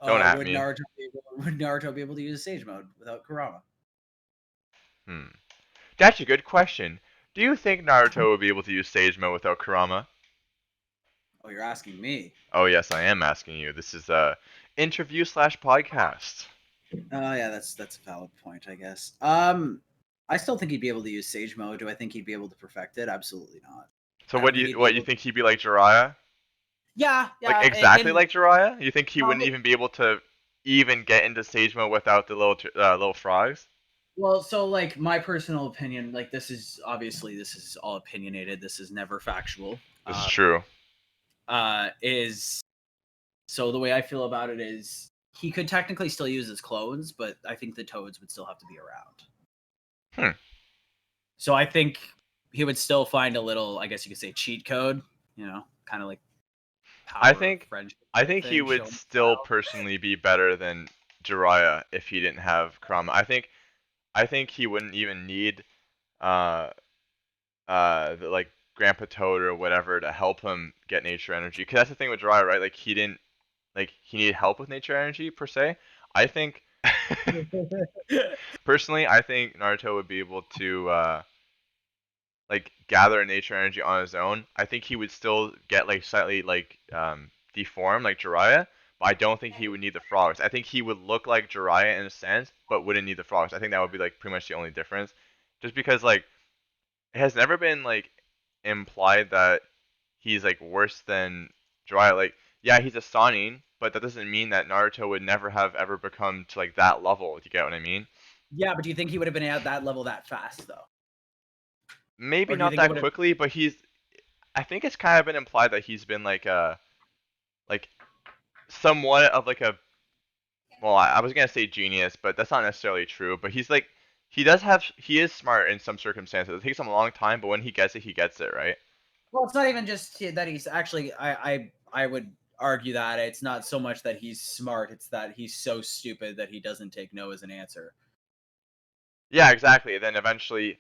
Don't at Would me. Naruto be able to use Sage Mode without Kurama? Hmm. That's a good question. Do you think Naruto would be able to use Sage Mode without Kurama? Oh, you're asking me. Oh yes, I am asking you. This is a interview slash podcast. Oh, yeah, that's a valid point, I guess. I still think he'd be able to use Sage Mode. Do I think he'd be able to perfect it? Absolutely not. So I don't what do think you he'd be what you able. think he'd be like Jiraiya? Yeah, Like yeah, exactly and like Jiraiya? You think he no, wouldn't even be able to even get into Sage Mode without the little frogs? well, so like my personal opinion, like this is all opinionated. This is never factual. This is true. Is so the way I feel about it is he could technically still use his clones, but I think the toads would still have to be around. Hmm. So I think he would still find a little, I guess you could say, cheat code. Kind of like I power of think friendship I type think he thing. would Show him still style. personally be better than Jiraiya if he didn't have Kurama. I think he wouldn't even need uh like Grandpa Toad or whatever to help him get nature energy. Cause that's the thing with Jiraiya, right? Like he didn't he needed help with nature energy per se. I think personally, I think Naruto would be able to gather nature energy on his own. I think he would still get like slightly deformed like Jiraiya, but I don't think he would need the frogs. I think he would look like Jiraiya in a sense, but wouldn't need the frogs. I think that would be like pretty much the only difference. Just because like it has never been like implied that he's like worse than Jiraiya. Like yeah, he's a Sannin, but that doesn't mean that Naruto would never have ever become to like that level. Do you get what I mean? Yeah, but do you think he would have been at that level that fast though, Maybe or do you not think it that would have? quickly, but he's. I think it's kind of been implied that he's been like somewhat of like a well, I was gonna say genius, but that's not necessarily true. But he's like he is smart in some circumstances. It takes him a long time, but when he gets it, right? Well, it's not even just that he's actually. I would argue that it's not so much that he's smart; it's that he's so stupid that he doesn't take no as an answer. Yeah, exactly. Then eventually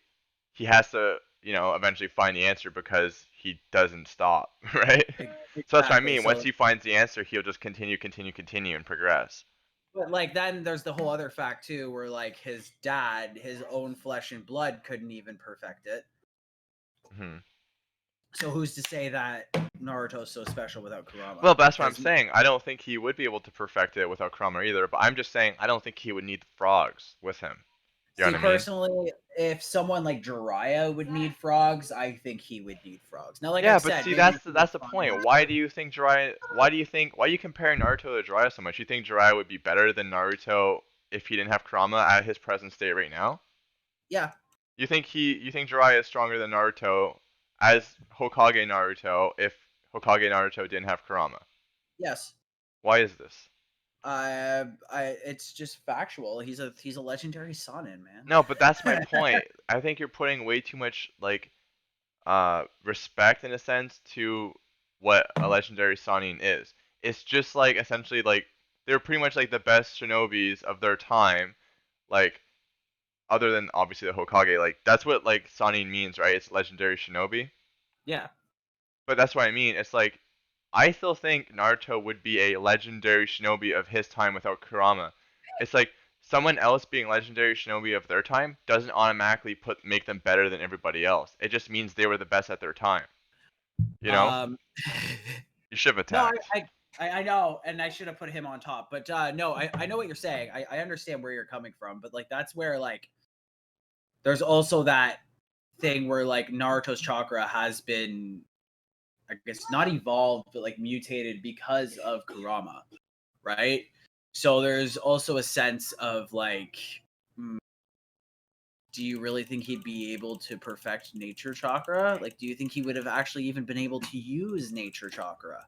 he has to, eventually find the answer because he doesn't stop, right? So that's what I Exactly. mean. Once So, he finds the answer, he'll just continue, continue, continue, and progress. but like then there's the whole other fact too, where like his dad, his own flesh and blood, couldn't even perfect it. Hmm. So who's to say that Naruto's so special without Kurama? Well, that's what I'm Because saying. I don't think he would be able to perfect it without Kurama either, but I'm just saying I don't think he would need the frogs with him. You know see, what I mean? personally, if someone like Jiraiya would need frogs, I think he would need frogs. Now, like I Yeah, but said, see, maybe if that's he the, was that's the fine. point. Why do you think Jiraiya? Why are you comparing Naruto to Jiraiya so much? You think Jiraiya would be better than Naruto if he didn't have Kurama at his present state right now? Yeah. You think Jiraiya is stronger than Naruto as Hokage Naruto if Hokage Naruto didn't have Kurama? Yes. Why is this? It's just factual. He's a legendary Sannin, man. No, but that's my point. I think you're putting way too much respect in a sense to what a legendary Sannin is. It's just like essentially like they're pretty much like the best shinobis of their time, like other than obviously the Hokage. Like that's what like Sannin means, right? It's legendary shinobi. Yeah. But that's what I mean. It's like I still think Naruto would be a legendary shinobi of his time without Kurama. It's like someone else being legendary shinobi of their time doesn't automatically make them better than everybody else. It just means they were the best at their time. You know? Um. You should have No, attacked. I know, and I should have put him on top. But no, I know what you're saying. I understand where you're coming from, but like that's where like there's also that thing where like Naruto's chakra has been, I guess, not evolved, but like mutated because of Kurama, right? So there's also a sense of like, mm, do you really think he'd be able to perfect nature chakra? Like, do you think he would have actually even been able to use nature chakra?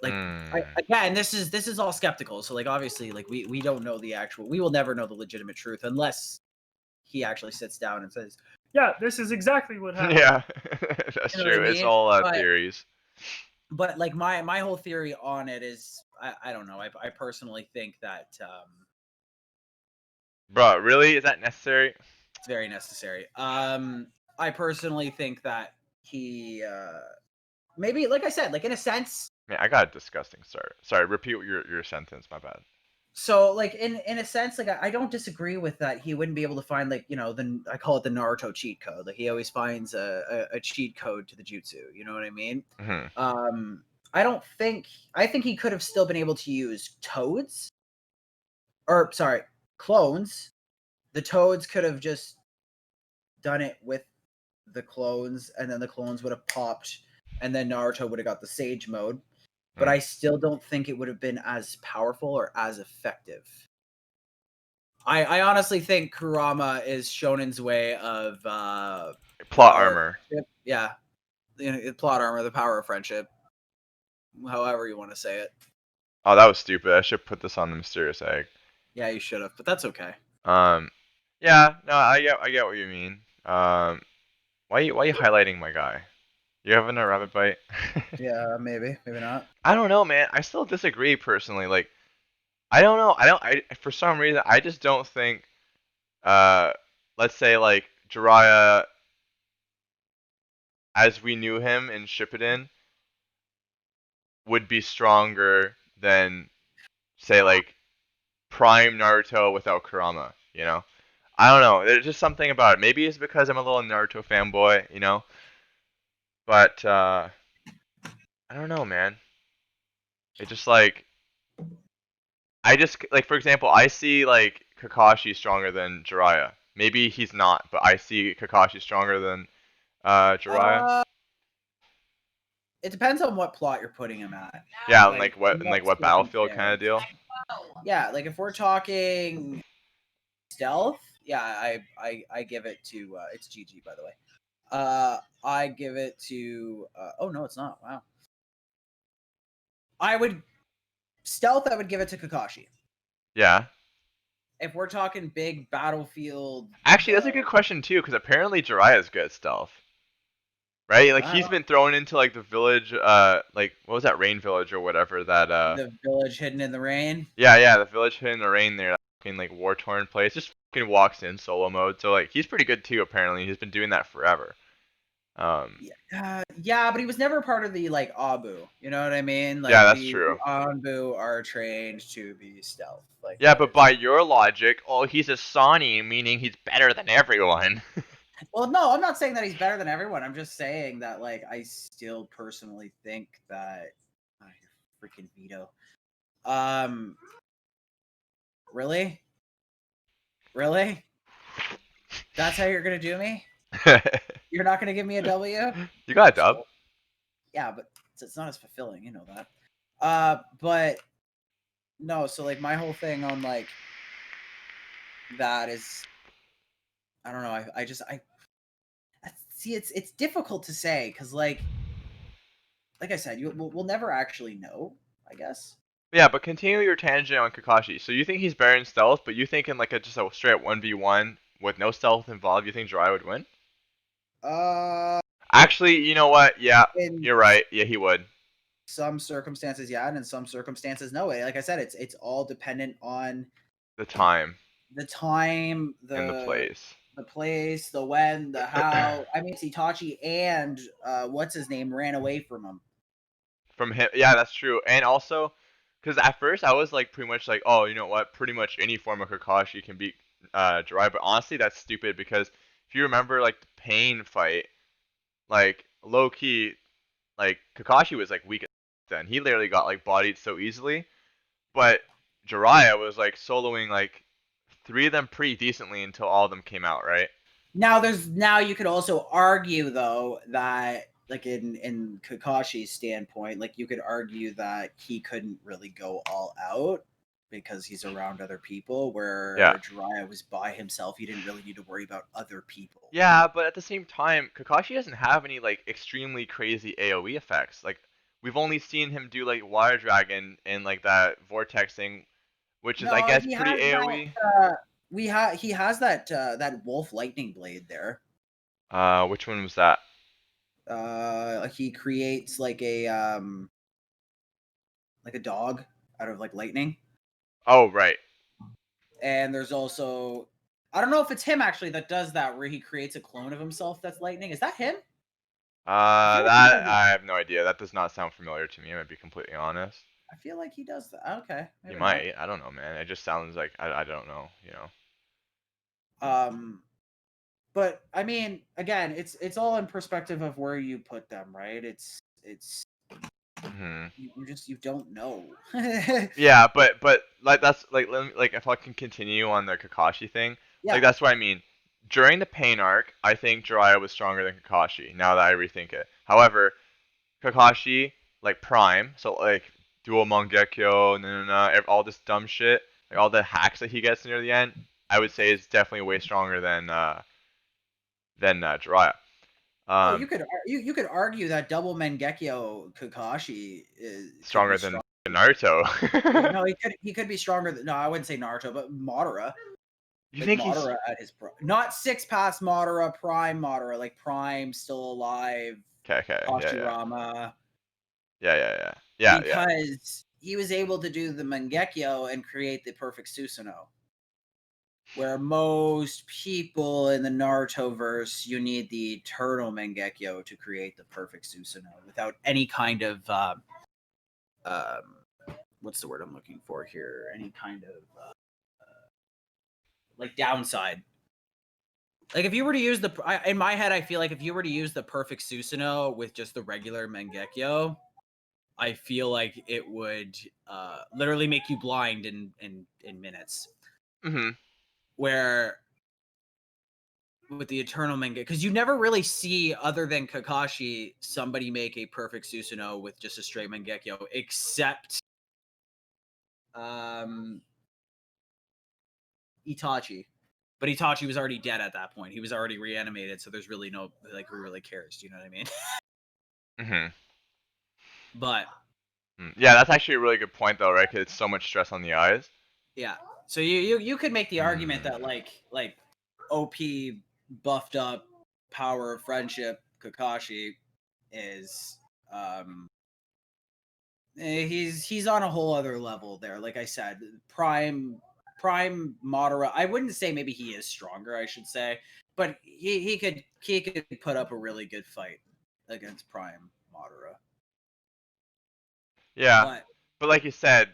Like, Hmm. again, this is all skeptical. So like, obviously, like we don't know the actual. We will never know the legitimate truth unless he actually sits down and says, "Yeah, this is exactly what happened." Yeah, that's You know what I true. It's mean? all But theories. like my whole theory on it is I don't know. I personally think that Bro, really? Is that necessary? it's very necessary. I personally think that he maybe, like I said, like in a sense. Man, I got a disgusting start. Sorry, repeat your sentence. My bad. So like in a sense, like I don't disagree with that. He wouldn't be able to find like the I call it the Naruto cheat code. Like he always finds a cheat code to the jutsu. You know what I mean? Hmm. Um, I don't think I think he could have still been able to use toads or sorry clones. The toads could have just done it with the clones, and then the clones would have popped, and then Naruto would have got the Sage mode. But I still don't think it would have been as powerful or as effective. I honestly think Kurama is Shonen's way of the Plot power of armor. friendship. Yeah, plot armor, the power of friendship, however you want to say it. Oh, that was stupid. I should put this on the mysterious egg. Yeah, you should have, but that's okay. Um, yeah, no, I get what you mean. Why you highlighting my guy? You having a rabbit bite? Yeah, maybe, maybe not. I don't know, man. I still disagree personally. Like, I don't know. I for some reason I just don't think uh let's say like Jiraiya as we knew him in Shippuden would be stronger than say like prime Naruto without Kurama, you know? I don't know. There's just something about it. Maybe it's because I'm a little Naruto fanboy, you know? But I don't know, man. It just like I just like for example, I see like Kakashi stronger than Jiraiya. Maybe he's not, but I see Kakashi stronger than Jiraiya. Uh, it depends on what plot you're putting him at. Yeah, and Like in like what what battlefield kind of circumstance. deal. Yeah, like if we're talking stealth, yeah, I give it to it's GG by the way. I give it to oh no, it's not. Wow. I would stealth, I would give it to Kakashi. Yeah. If we're talking big battlefield Actually, that's a good question too, because apparently Jiraiya's good at stealth, right? Like uh, he's been thrown into like the village, like what was that rain village or whatever that the village hidden in the rain. yeah, the village hidden in the rain there, that fucking like war torn place. Just fucking walks in solo mode. So like he's pretty good too. Apparently, he's been doing that forever. Yeah, yeah, but he was never part of the like Abu. You know what I mean? Yeah, Like that's the true. Anbu are trained to be stealth. Like Yeah, that but is by your logic, oh, he's a Sani, meaning he's better than everyone. well, no, I'm not saying that he's better than everyone. I'm just saying that like I still personally think that oh, you freaking veto. Um, really, really, that's how you're gonna do me? You're not gonna give me a W? You got a dub. So yeah, but it's not as fulfilling, you know that. But no, so like my whole thing on like that is I don't know. I just I see it's difficult to say because like I said, we'll never actually know. I guess. Yeah, but continue your tangent on Kakashi. So you think he's better in stealth, but you think in like a just a straight 1v1 with no stealth involved, you think Jiraiya would win? Uh, Actually, you know what? Yeah, in you're right. Yeah, he would. some circumstances, yeah, and in some circumstances, no. Like I said, it's all dependent on The time the time, and the place. the place, the when, the how. I mean, Itachi and what's his name ran away from him. From him, yeah, that's true. And also, because at first I was like pretty much like, oh, you know what? Pretty much any form of Kakashi can beat Jiraiya. But honestly, that's stupid because if you remember like the Pain fight, like low key, like Kakashi was like weak then. He literally got like bodied so easily. But Jiraiya was like soloing like three of them pretty decently until all of them came out, right? Now you could also argue though that like in Kakashi's standpoint, like you could argue that he couldn't really go all out because he's around other people, Yeah. where Jiraiya was by himself. He didn't really need to worry about other people. Yeah, but at the same time, Kakashi doesn't have any like extremely crazy AoE effects. Like we've only seen him do like Water Dragon and like that vortex thing, which is I No, guess he pretty has that. AoE. He has that that wolf lightning blade there. Which one was that? He creates like a dog out of like lightning. Oh, right. And there's also I don't know if it's him actually that does that where he creates a clone of himself that's lightning. Is that him? I feel like he That does it. I have no idea. That does not sound familiar to me. I'm gonna be completely honest. I feel like he does that. Okay, He maybe not. might. I don't know, man. It just sounds like I don't know. You know. Um, but I mean, again, it's all in perspective of where you put them, right? It's Hmm. you just you don't know. Yeah, but like that's like let me, like if I can continue on the Kakashi thing, like Yeah. that's what I mean. During the pain arc, I think Jiraiya was stronger than Kakashi. Now that I rethink it, however, Kakashi like Prime, so like dual Mangekyo, all this dumb shit, like all the hacks that he gets near the end, I would say is definitely way stronger than Jiraiya. Oh, Um, you could argue that double Mangekyo Kakashi could be Stronger than strong. Naruto. No, he could be stronger than, no, I wouldn't say Naruto, but Madara. You Like think he's Madara at his prime. Not six past Madara, prime Madara, like prime still alive, okay? Okay, yeah, Hashirama, yeah, yeah, yeah, yeah, yeah, yeah. because he was able to do the Mangekyo and create the perfect Susanoo. Where most people in the Naruto verse, you need the eternal Mangekyo to create the perfect Susanoo without any kind of what's the word I'm looking for here? Any kind of like downside. Like if you were to use in my head, I feel like if you were to use the perfect Susanoo with just the regular Mangekyo, I feel like it would literally make you blind in minutes. Mhm. Where with the Eternal Manga, because you never really see, other than Kakashi, somebody make a perfect Susanoo with just a straight Mangekyo, except um, Itachi. But Itachi was already dead at that point. He was already reanimated, so there's really no, like, who really cares? Do you know what I mean? Mhm. But Yeah, that's actually a really good point though, right? Because it's so much stress on the eyes. yeah, so you could make the argument that Mm. like OP buffed up power of friendship Kakashi is he's on a whole other level there. Like I said, prime Madara. I wouldn't say maybe he is stronger, I should say, but he could put up a really good fight against prime Madara. Yeah, But but like you said,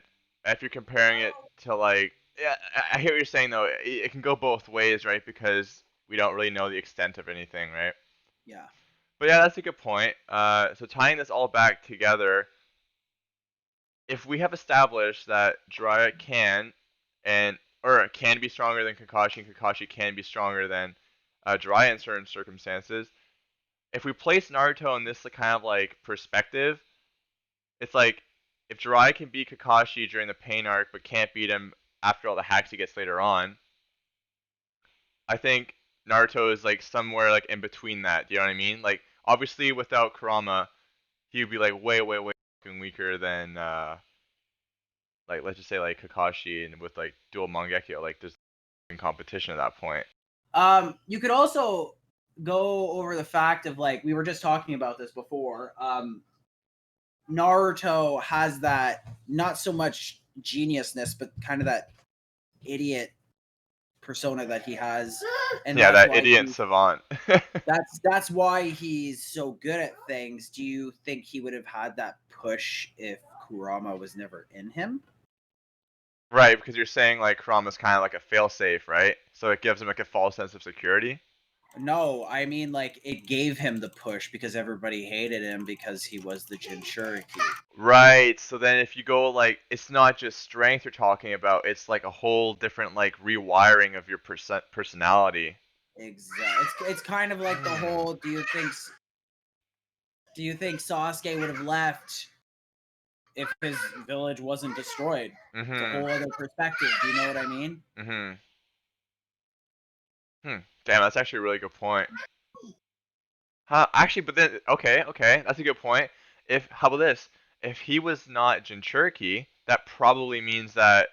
if you're comparing it to like, yeah, I hear what you're saying though. It can go both ways, right? Because we don't really know the extent of anything, right? yeah, But yeah, that's a good point. So tying this all back together, if we have established that Jiraiya can and or can be stronger than Kakashi, and Kakashi can be stronger than Jiraiya in certain circumstances, if we place Naruto in this kind of like perspective, it's like if Jiraiya can beat Kakashi during the pain arc but can't beat him after all the hacks he gets later on, I think Naruto is like somewhere like in between that. Do you know what I mean? Like obviously without Kurama, he would be like way weaker than like let's just say like Kakashi and with like dual Mangekyo, like there's in competition at that point. you could also go over the fact of, like, we were just talking about this before. Naruto has that, not so much geniusness, but kind of that idiot persona that he has, and Yeah, that idiot savant. that's why he's so good at things. Do you think he would have had that push if Kurama was never in him? Right, because you're saying like Kurama's kind of like a failsafe, right? So it gives him like a false sense of security. No, I mean, like, it gave him the push because everybody hated him because he was the Jinchuriki. Right. So then if you go like it's not just strength you're talking about, it's like a whole different like rewiring of your personality. Exactly. It's kind of like the whole. Do you think Sasuke would have left if his village wasn't destroyed? It's a Mhm. whole other perspective. Do you know what I mean? Mhm. Hmm. Damn, that's actually a really good point. Huh, actually, but then okay, that's a good point. If how about this? If he was not Jinchuriki, that probably means that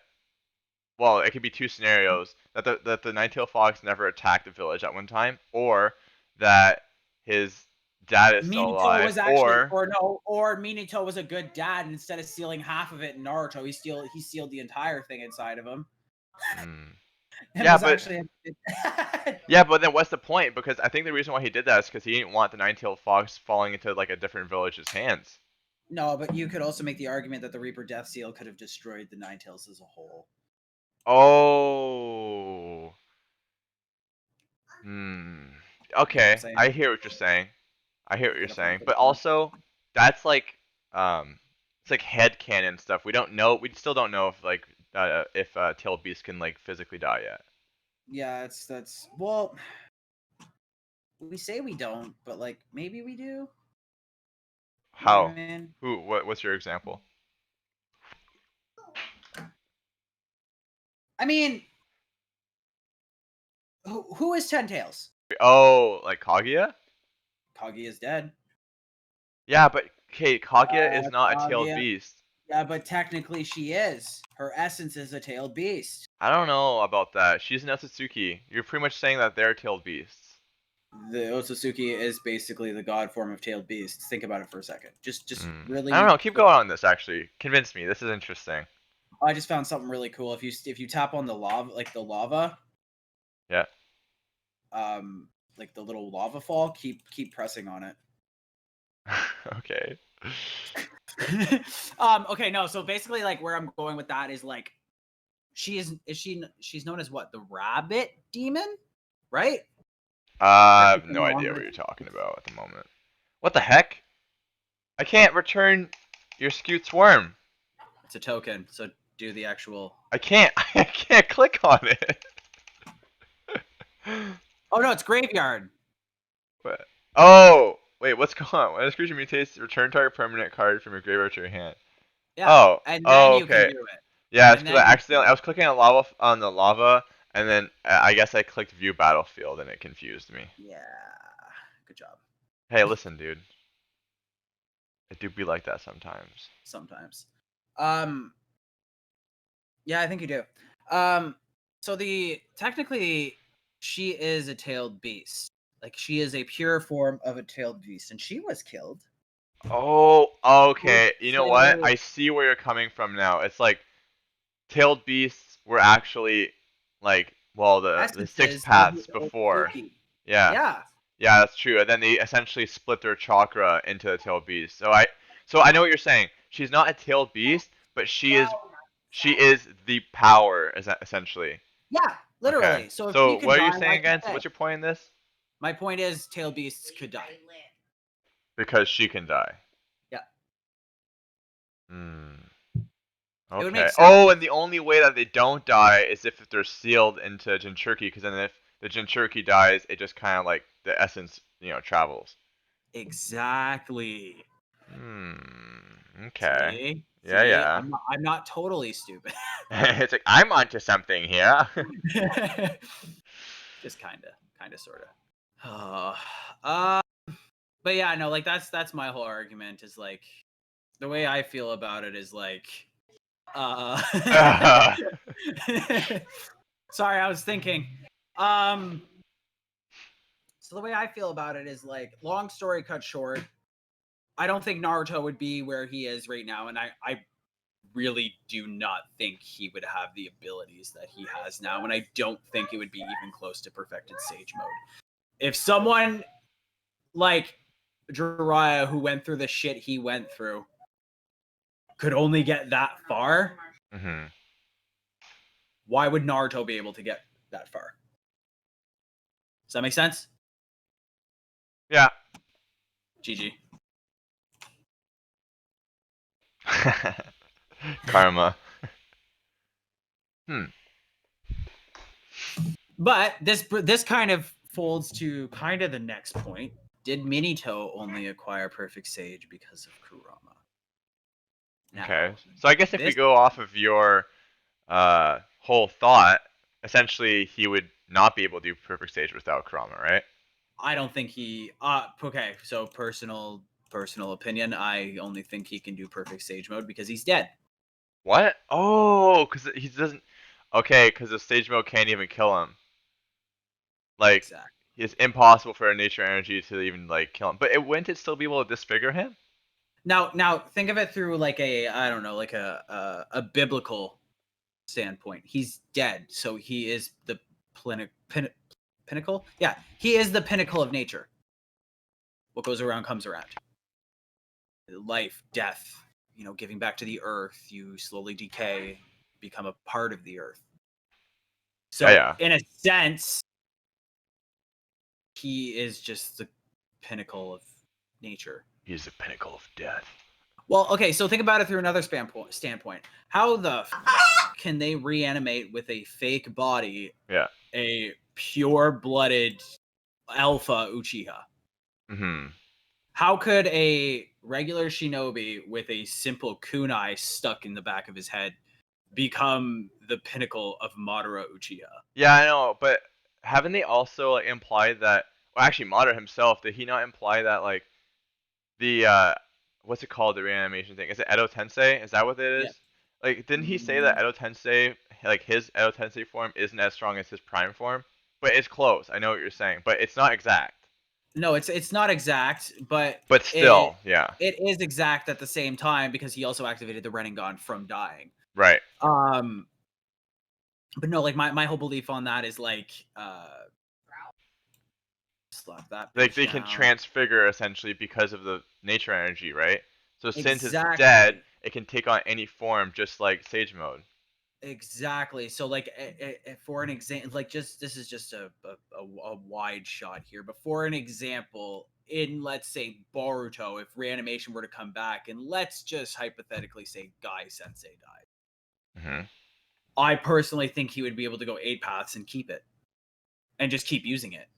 well, it could be two scenarios that the Nine-Tailed Fox never attacked the village at one time, or that his dad is still Minato alive, was actually, or or no, or Minato was a good dad, and instead of stealing half of it in Naruto, he sealed the entire thing inside of him. hmm. and Yeah, was but actually. yeah, but then what's the point? Because I think the reason why he did that is because he didn't want the nine-tailed fox falling into like a different village's hands. No, but you could also make the argument that the Reaper Death Seal could have destroyed the Ninetales as a whole. Oh. Hmm. You know what I'm Okay, I saying? hear what you're saying. I hear what you're Get a point saying, for the but point. also that's like it's like head canon stuff. We don't know. We still don't know if tailed beasts can like physically die yet. Yeah, it's that's well, we say we don't, but like maybe we do. You know what I How? mean? Who? What's your example? I mean, who is Ten Tails? Oh, like Kaguya? Kagi is dead. Yeah, but okay, Kaguya is not a tailed Kaguya. beast. Yeah, but technically she is. Her essence is a tailed beast. I don't know about that. She's an Otsutsuki. You're pretty much saying that they're tailed beasts. The Otsutsuki is basically the god form of tailed beasts. Think about it for a second. Just I don't really. know. Keep going on this. Actually, convince me. This is interesting. I just found something really cool. If you tap on the lava, like the lava, Yeah. like the little lava fall, keep pressing on it. Okay. Okay, no. So basically, like where I'm going with that is like she's known as what, the rabbit demon, right? I Correct me have if no I'm idea wrong. what you're talking about at the moment. What the heck? I can't return your Scoot's worm. It's a token, so do the actual. I can't. I can't click on it. Oh no, it's graveyard. What? Oh, wait. What's going on? When this creature mutates, return target permanent card from your graveyard to your hand. Yeah, Oh. and then Oh, you can okay. do it, Yeah, it's and because then I you can accidentally do I it. was clicking on the lava, and then I guess I clicked view battlefield, and it confused me. Yeah, good job. Hey, listen, dude. It do be like that sometimes. Sometimes. Um, yeah, I think you do. Um, so the technically she is a tailed beast. Like she is a pure form of a tailed beast, and she was killed. Oh, okay. You know what? So I see where you're coming from now. It's like tailed beasts were actually like, well, the six essences of the paths before. Otsutsuki. Yeah. Yeah, Yeah, that's true. And then they essentially split their chakra into a tailed beast. So I know what you're saying. She's not a tailed beast, but she is the power essentially. yeah, Okay. literally. So if she So can what are you die, why saying can't again? So they? what's your point in this? My point is, tailed beasts could die. Because she can die. Yeah, Hmm. it would make Okay. sense. Oh, and the only way that they don't die is if they're sealed into Jinchuriki, because then if the Jinchuriki dies, it just kind of like the essence, travels. Exactly. Okay. See, Yeah, see, yeah. I'm not totally stupid. It's like I'm onto something here. Just kind of, sort of. But yeah, no, like that's my whole argument. Is like the way I feel about it is like, uh, sorry, I was thinking. Um, so the way I feel about it is like, long story cut short, I don't think Naruto would be where he is right now, and I really do not think he would have the abilities that he has now, and I don't think it would be even close to perfected sage mode. If someone like Jiraiya, who went through the shit he went through, could only get that far, hmm why would Naruto be able to get that far? Does that make sense? Yeah. GG. Karma. Hmm. But this kind of folds to kind of the next point. Did Minito only acquire perfect sage because of Kurama? Okay. Now, So I guess if we this go off of your whole thought, essentially he would not be able to do perfect stage without Kurama, right? I don't think he. Okay. So personal opinion. I only think he can do perfect sage mode because he's dead. What? Oh, because he doesn't. Okay, because the stage mode can't even kill him. Like, Exactly. it's impossible for a nature energy to even like kill him. But wouldn't it still be able to disfigure him? Now think of it through like a, I don't know, like a biblical standpoint. He's dead, so he is the pinnacle. Yeah, he is the pinnacle of nature. What goes around comes around. Life, death, giving back to the earth. You slowly decay, become a part of the earth. Yeah, So, yeah. in a sense, he is just the pinnacle of nature. He's the pinnacle of death. Well, okay, so think about it through another standpoint. How the can they reanimate with a fake body Yeah. a pure-blooded alpha Uchiha? Mm-hmm. How could a regular shinobi with a simple kunai stuck in the back of his head become the pinnacle of Madara Uchiha? Yeah, I know, but haven't they also like, implied that? Well, actually, Madara himself, did he not imply that like the what's it called, the reanimation thing? Is it Edo Tensei? Is that what it Yeah. is? Like, didn't he say that Edo Tensei, like his Edo Tensei form, isn't as strong as his prime form? But it's close. I know what you're saying, but it's not exact. No, it's not exact, but But it still, yeah, it is exact at the same time because he also activated the Rinnegan from dying. right. But no, like my whole belief on that is like slap that Like bitch they can down. transfigure essentially because of the nature energy, right? So since it's dead, Exactly. it can take on any form, just like Sage Mode. Exactly. So, like, for an example, like, just this is just a wide shot here, but for an example, in let's say Boruto, if reanimation were to come back, and let's just hypothetically say Guy Sensei died, Mm-hmm. I personally think he would be able to go 8 paths and keep it, and just keep using it.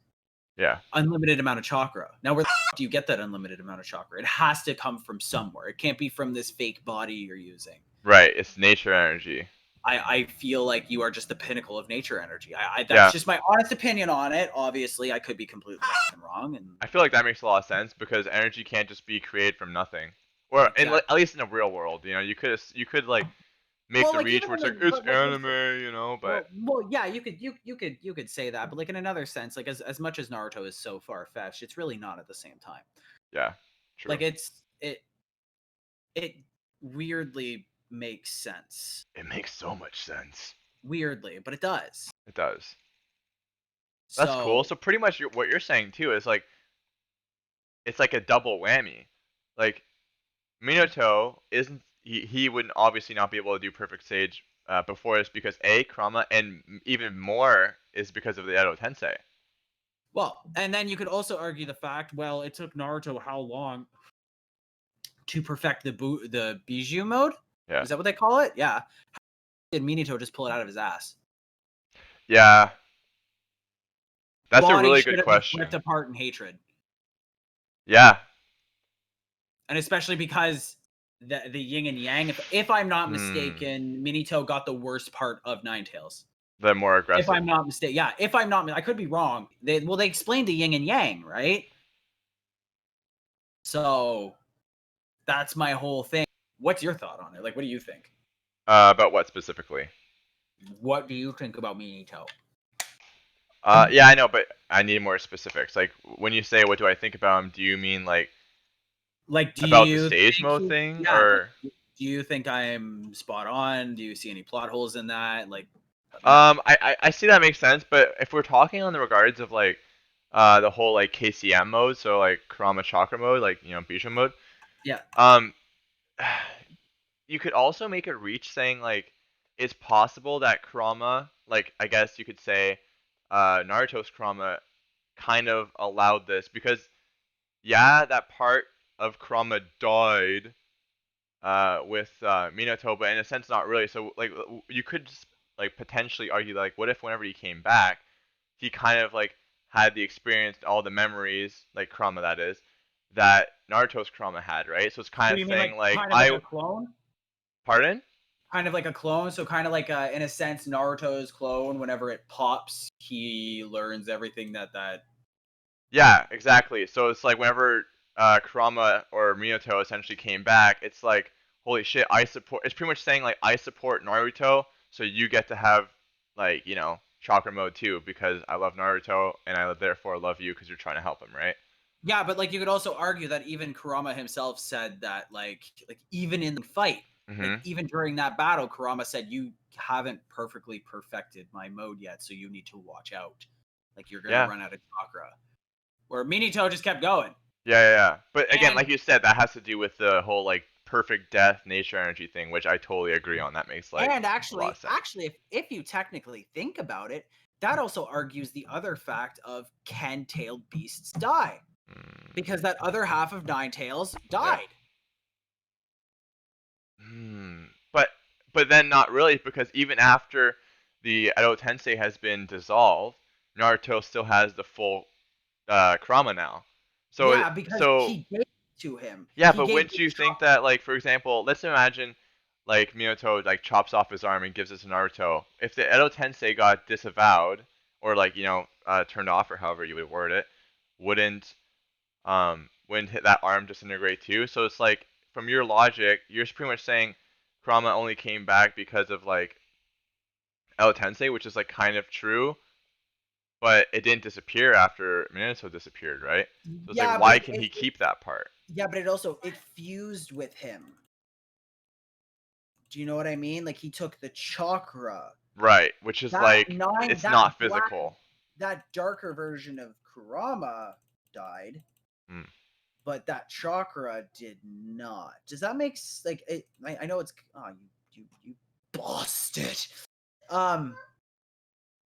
Yeah. Unlimited amount of chakra. Now, where the do you get that unlimited amount of chakra? It has to come from somewhere. It can't be from this fake body you're using. Right. It's nature energy. I feel like you are just the pinnacle of nature energy. That's Yeah. just my honest opinion on it. Obviously, I could be completely wrong. And I feel like that makes a lot of sense because energy can't just be created from nothing, or exactly. at least in the real world. You could like make Well, the like reach even where in it's like the it's but like anime, but well, yeah, you could say that, but like in another sense, like as much as Naruto is so far fetched, it's really not at the same time. yeah, true. Like it weirdly makes sense. It makes so much sense. Weirdly, but it does. It does. That's cool. So So pretty much what you're saying too is like it's like a double whammy. Like Minato isn't he would obviously not be able to do perfect sage before this because A, Krama, and even more is because of the Edo Tensei. well, and then you could also argue the fact, well, it took Naruto how long to perfect the Bijou mode? Yeah. Is that what they call it? Yeah. Did Minato just pull it out of his ass? Yeah, that's a Body really should good have been ripped question. apart in hatred, Yeah. and especially because the yin and yang. If I'm not Hmm. mistaken, Minato got the worst part of Nine Tails. The more If aggressive. I'm not mistaken, yeah. If I'm not, I could be wrong. They explained the yin and yang, right? So that's my whole thing. What's your thought on it? Like, what do you think? About what specifically? What do you think about Minato? Yeah, I know, but I need more specifics. Like when you say what do I think about him, do you mean like Like, do about the you stage think mode thing yeah, like, or do you think I'm spot on? Do you see any plot holes in that? Like, let me know. I see that makes sense, but if we're talking on the regards of like the whole like KCM mode, so like Kurama Chakra mode, like Bijou mode, Yeah. um you could also make a reach saying like it's possible that Kurama, like I guess you could say Naruto's Kurama kind of allowed this because yeah, that part of Kurama died with Minato, but in a sense not really. So like you could just like potentially argue like what if whenever he came back, he kind of like had the experience, all the memories, like Kurama that is, that Naruto's Kurama had, right? So it's kind So of you mean like saying like kind of like a clone? pardon? Kind of like a clone. So kind of like in a sense, Naruto's clone. Whenever it pops, he learns everything that. Yeah, exactly. So it's like whenever Kurama or Minato essentially came back, it's like, holy shit, I support. It's pretty much saying like I support Naruto, so you get to have like chakra mode too because I love Naruto and I therefore love you because you're trying to help him, right? Yeah, but like you could also argue that even Kurama himself said that like even in the fight, Like Mhm. even during that battle, Kurama said, "You haven't perfectly perfected my mode yet, so you need to watch out. Like you're gonna Yeah. run out of chakra." Where Minito just kept going, Yeah, yeah, yeah. But again, and like you said, that has to do with the whole like perfect death nature energy thing, which I totally agree on. That makes like and a lot of sense. actually, if you technically think about it, that also argues the other fact of can tailed beasts die? Mm, Because that other half of Nine Tails yeah. died. Hmm. But then not really because even after the Edo Tensei has been dissolved, Naruto still has the full Kurama now. So Yeah, because so he gave it to him. yeah, He but gave wouldn't the you think that like for example, let's imagine like Minato like chops off his arm and gives it to Naruto. If the Edo Tensei got disavowed or like turned off or however you would word it, wouldn't wouldn't that arm disintegrate too? So it's like from your logic, you're pretty much saying Kurama only came back because of like El Tensei, which is like kind of true, but it didn't disappear after Minato disappeared, right? So it's like yeah, but why can he keep that part? yeah, but it also it fused with him. Do you know what I mean? Like he took the chakra. Right, which is That like nine, it's that not black, physical. that darker version of Kurama died, Mm. but that chakra did not. Does that make like it? I know it's you busted. Um,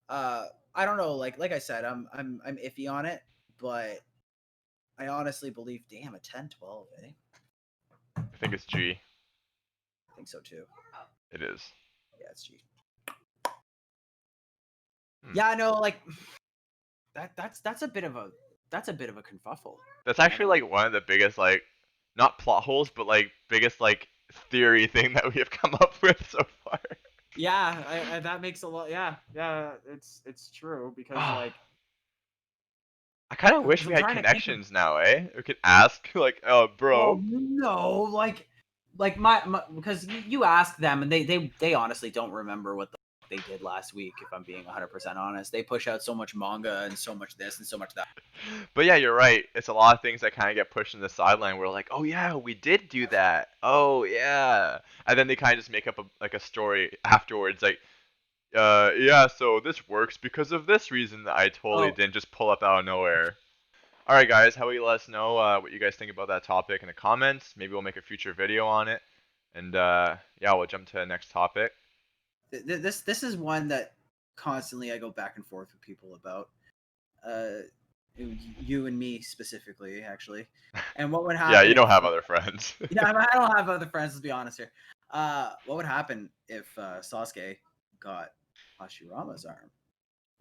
I don't know. Like I said, I'm iffy on it, but I honestly believe. Damn, a 10-12, eh? I think it's G. I think so too. It is. Yeah, it's G. Hmm. Yeah, no, like that's a bit of a kerfuffle. That's I actually don't. like one of the biggest like not plot holes, but like biggest like theory thing that we have come up with so far. Yeah, that makes a lot. Yeah, yeah, it's true because I like kind of wish because we I'm had trying to think of. connections now, eh? We could ask like, oh, Well, bro. no, like my because you ask them and they honestly don't remember what the fuck they did last week. If I'm being 100% honest, they push out so much manga and so much this and so much that. But yeah, you're right. It's a lot of things that kind of get pushed in the sideline. We're like, oh yeah, we did do that. Oh yeah, and then they kind of just make up like a story afterwards, like, yeah, so this works because of this reason that I totally Oh, didn't just pull up out of nowhere. All right, guys, how about you let us know what you guys think about that topic in the comments? Maybe we'll make a future video on it, and yeah, we'll jump to the next topic. this is one that constantly I go back and forth with people about. Uh, you and me specifically, actually. And what would Yeah, you happen don't if have other friends. yeah, I don't have other friends. Let's be honest here. What would happen if Sasuke got Hashirama's arm?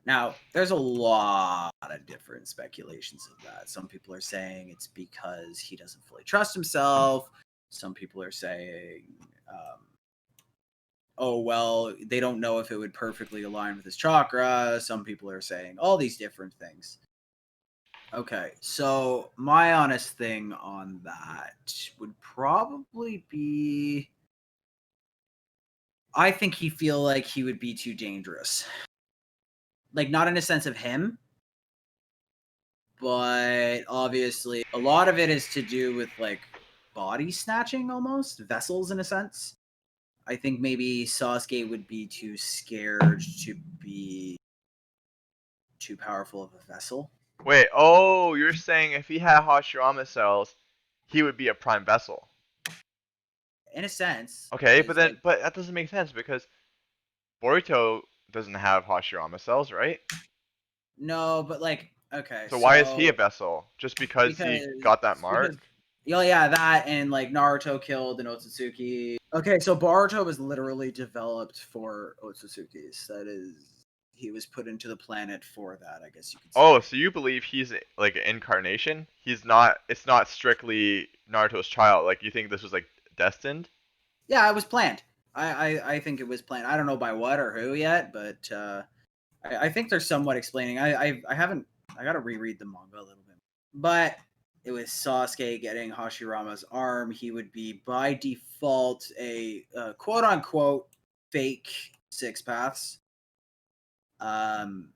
Now, there's a lot of different speculations of that. Some people are saying it's because he doesn't fully trust himself. Some people are saying, oh, well, they don't know if it would perfectly align with his chakra. Some people are saying all these different things. Okay, so my honest thing on that would probably be I think he feel like he would be too dangerous. Like not in a sense of him, but obviously a lot of it is to do with like body snatching almost, vessels in a sense. I think maybe Sasuke would be too scared to be too powerful of a vessel. Wait, oh, you're saying if he had Hashirama cells, he would be a prime vessel. In a sense, Okay, because like but that doesn't make sense because Boruto doesn't have Hashirama cells, right? no, but like okay, So why is he a so vessel? Just because he because got that because mark? oh yeah, that and like Naruto killed an Otsutsuki. Okay, so Boruto was literally developed for Otsutsuki's. That is, he was put into the planet for that. I guess you could say. Oh, so you believe he's like an incarnation? He's not. It's not strictly Naruto's child. Like you think this was like destined? Yeah, it was planned. I think it was planned. I don't know by what or who yet, but I think there's somewhat explaining. I haven't. I got to reread the manga a little bit, but it was Sasuke getting Hashirama's arm. He would be by default a quote unquote fake six paths. Um,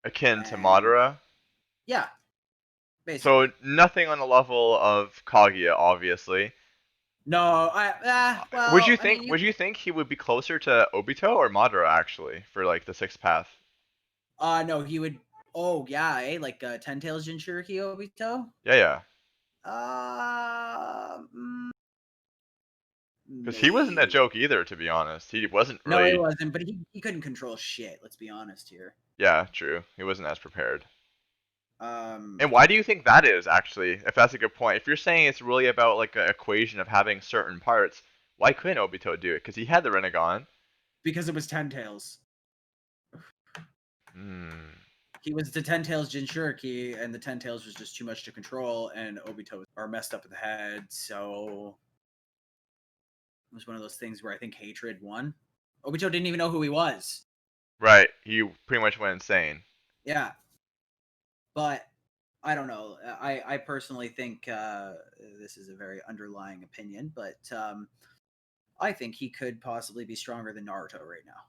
Akin to and Madara? yeah, So basically. nothing on the level of Kaguya, obviously. No, Would well, you I mean, think? Would you think he would be closer to Obito or Madara actually for like the sixth path? no, he would. Oh yeah, like Ten Tails Jinchuriki Obito. Yeah, yeah. Mm, Because he wasn't that maybe. joke either, to be honest. He wasn't No, he really. wasn't. But he couldn't control shit. Let's be honest here. Yeah, true. He wasn't as prepared. Um, And why do you think that is actually? If that's a good point. If you're saying it's really about like an equation of having certain parts, why couldn't Obito do it? Because he had the Renegon. because it was Ten Tails. Hmm. He was the Ten Tails Jinchuriki, and the Ten Tails was just too much to control, and Obito are messed up in the head. So it was one of those things where I think hatred won. Obito didn't even know who he was. Right. He pretty much went insane. Yeah, but I don't know. I personally think this is a very underlying opinion, but I think he could possibly be stronger than Naruto right now.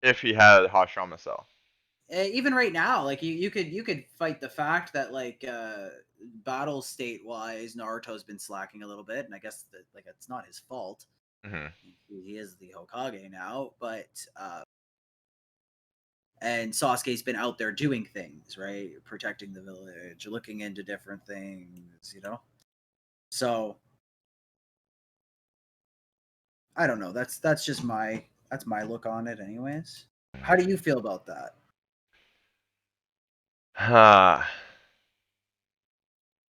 If he had Hashirama Cell. Even right now, like you could fight the fact that like battle state wise, Naruto's been slacking a little bit, and I guess that like it's not his fault. Hmm. He is the Hokage now, but and Sasuke's been out there doing things, right? Protecting the village, looking into different things, you know? So I don't know. That's just my look on it anyways. How do you feel about that? Huh.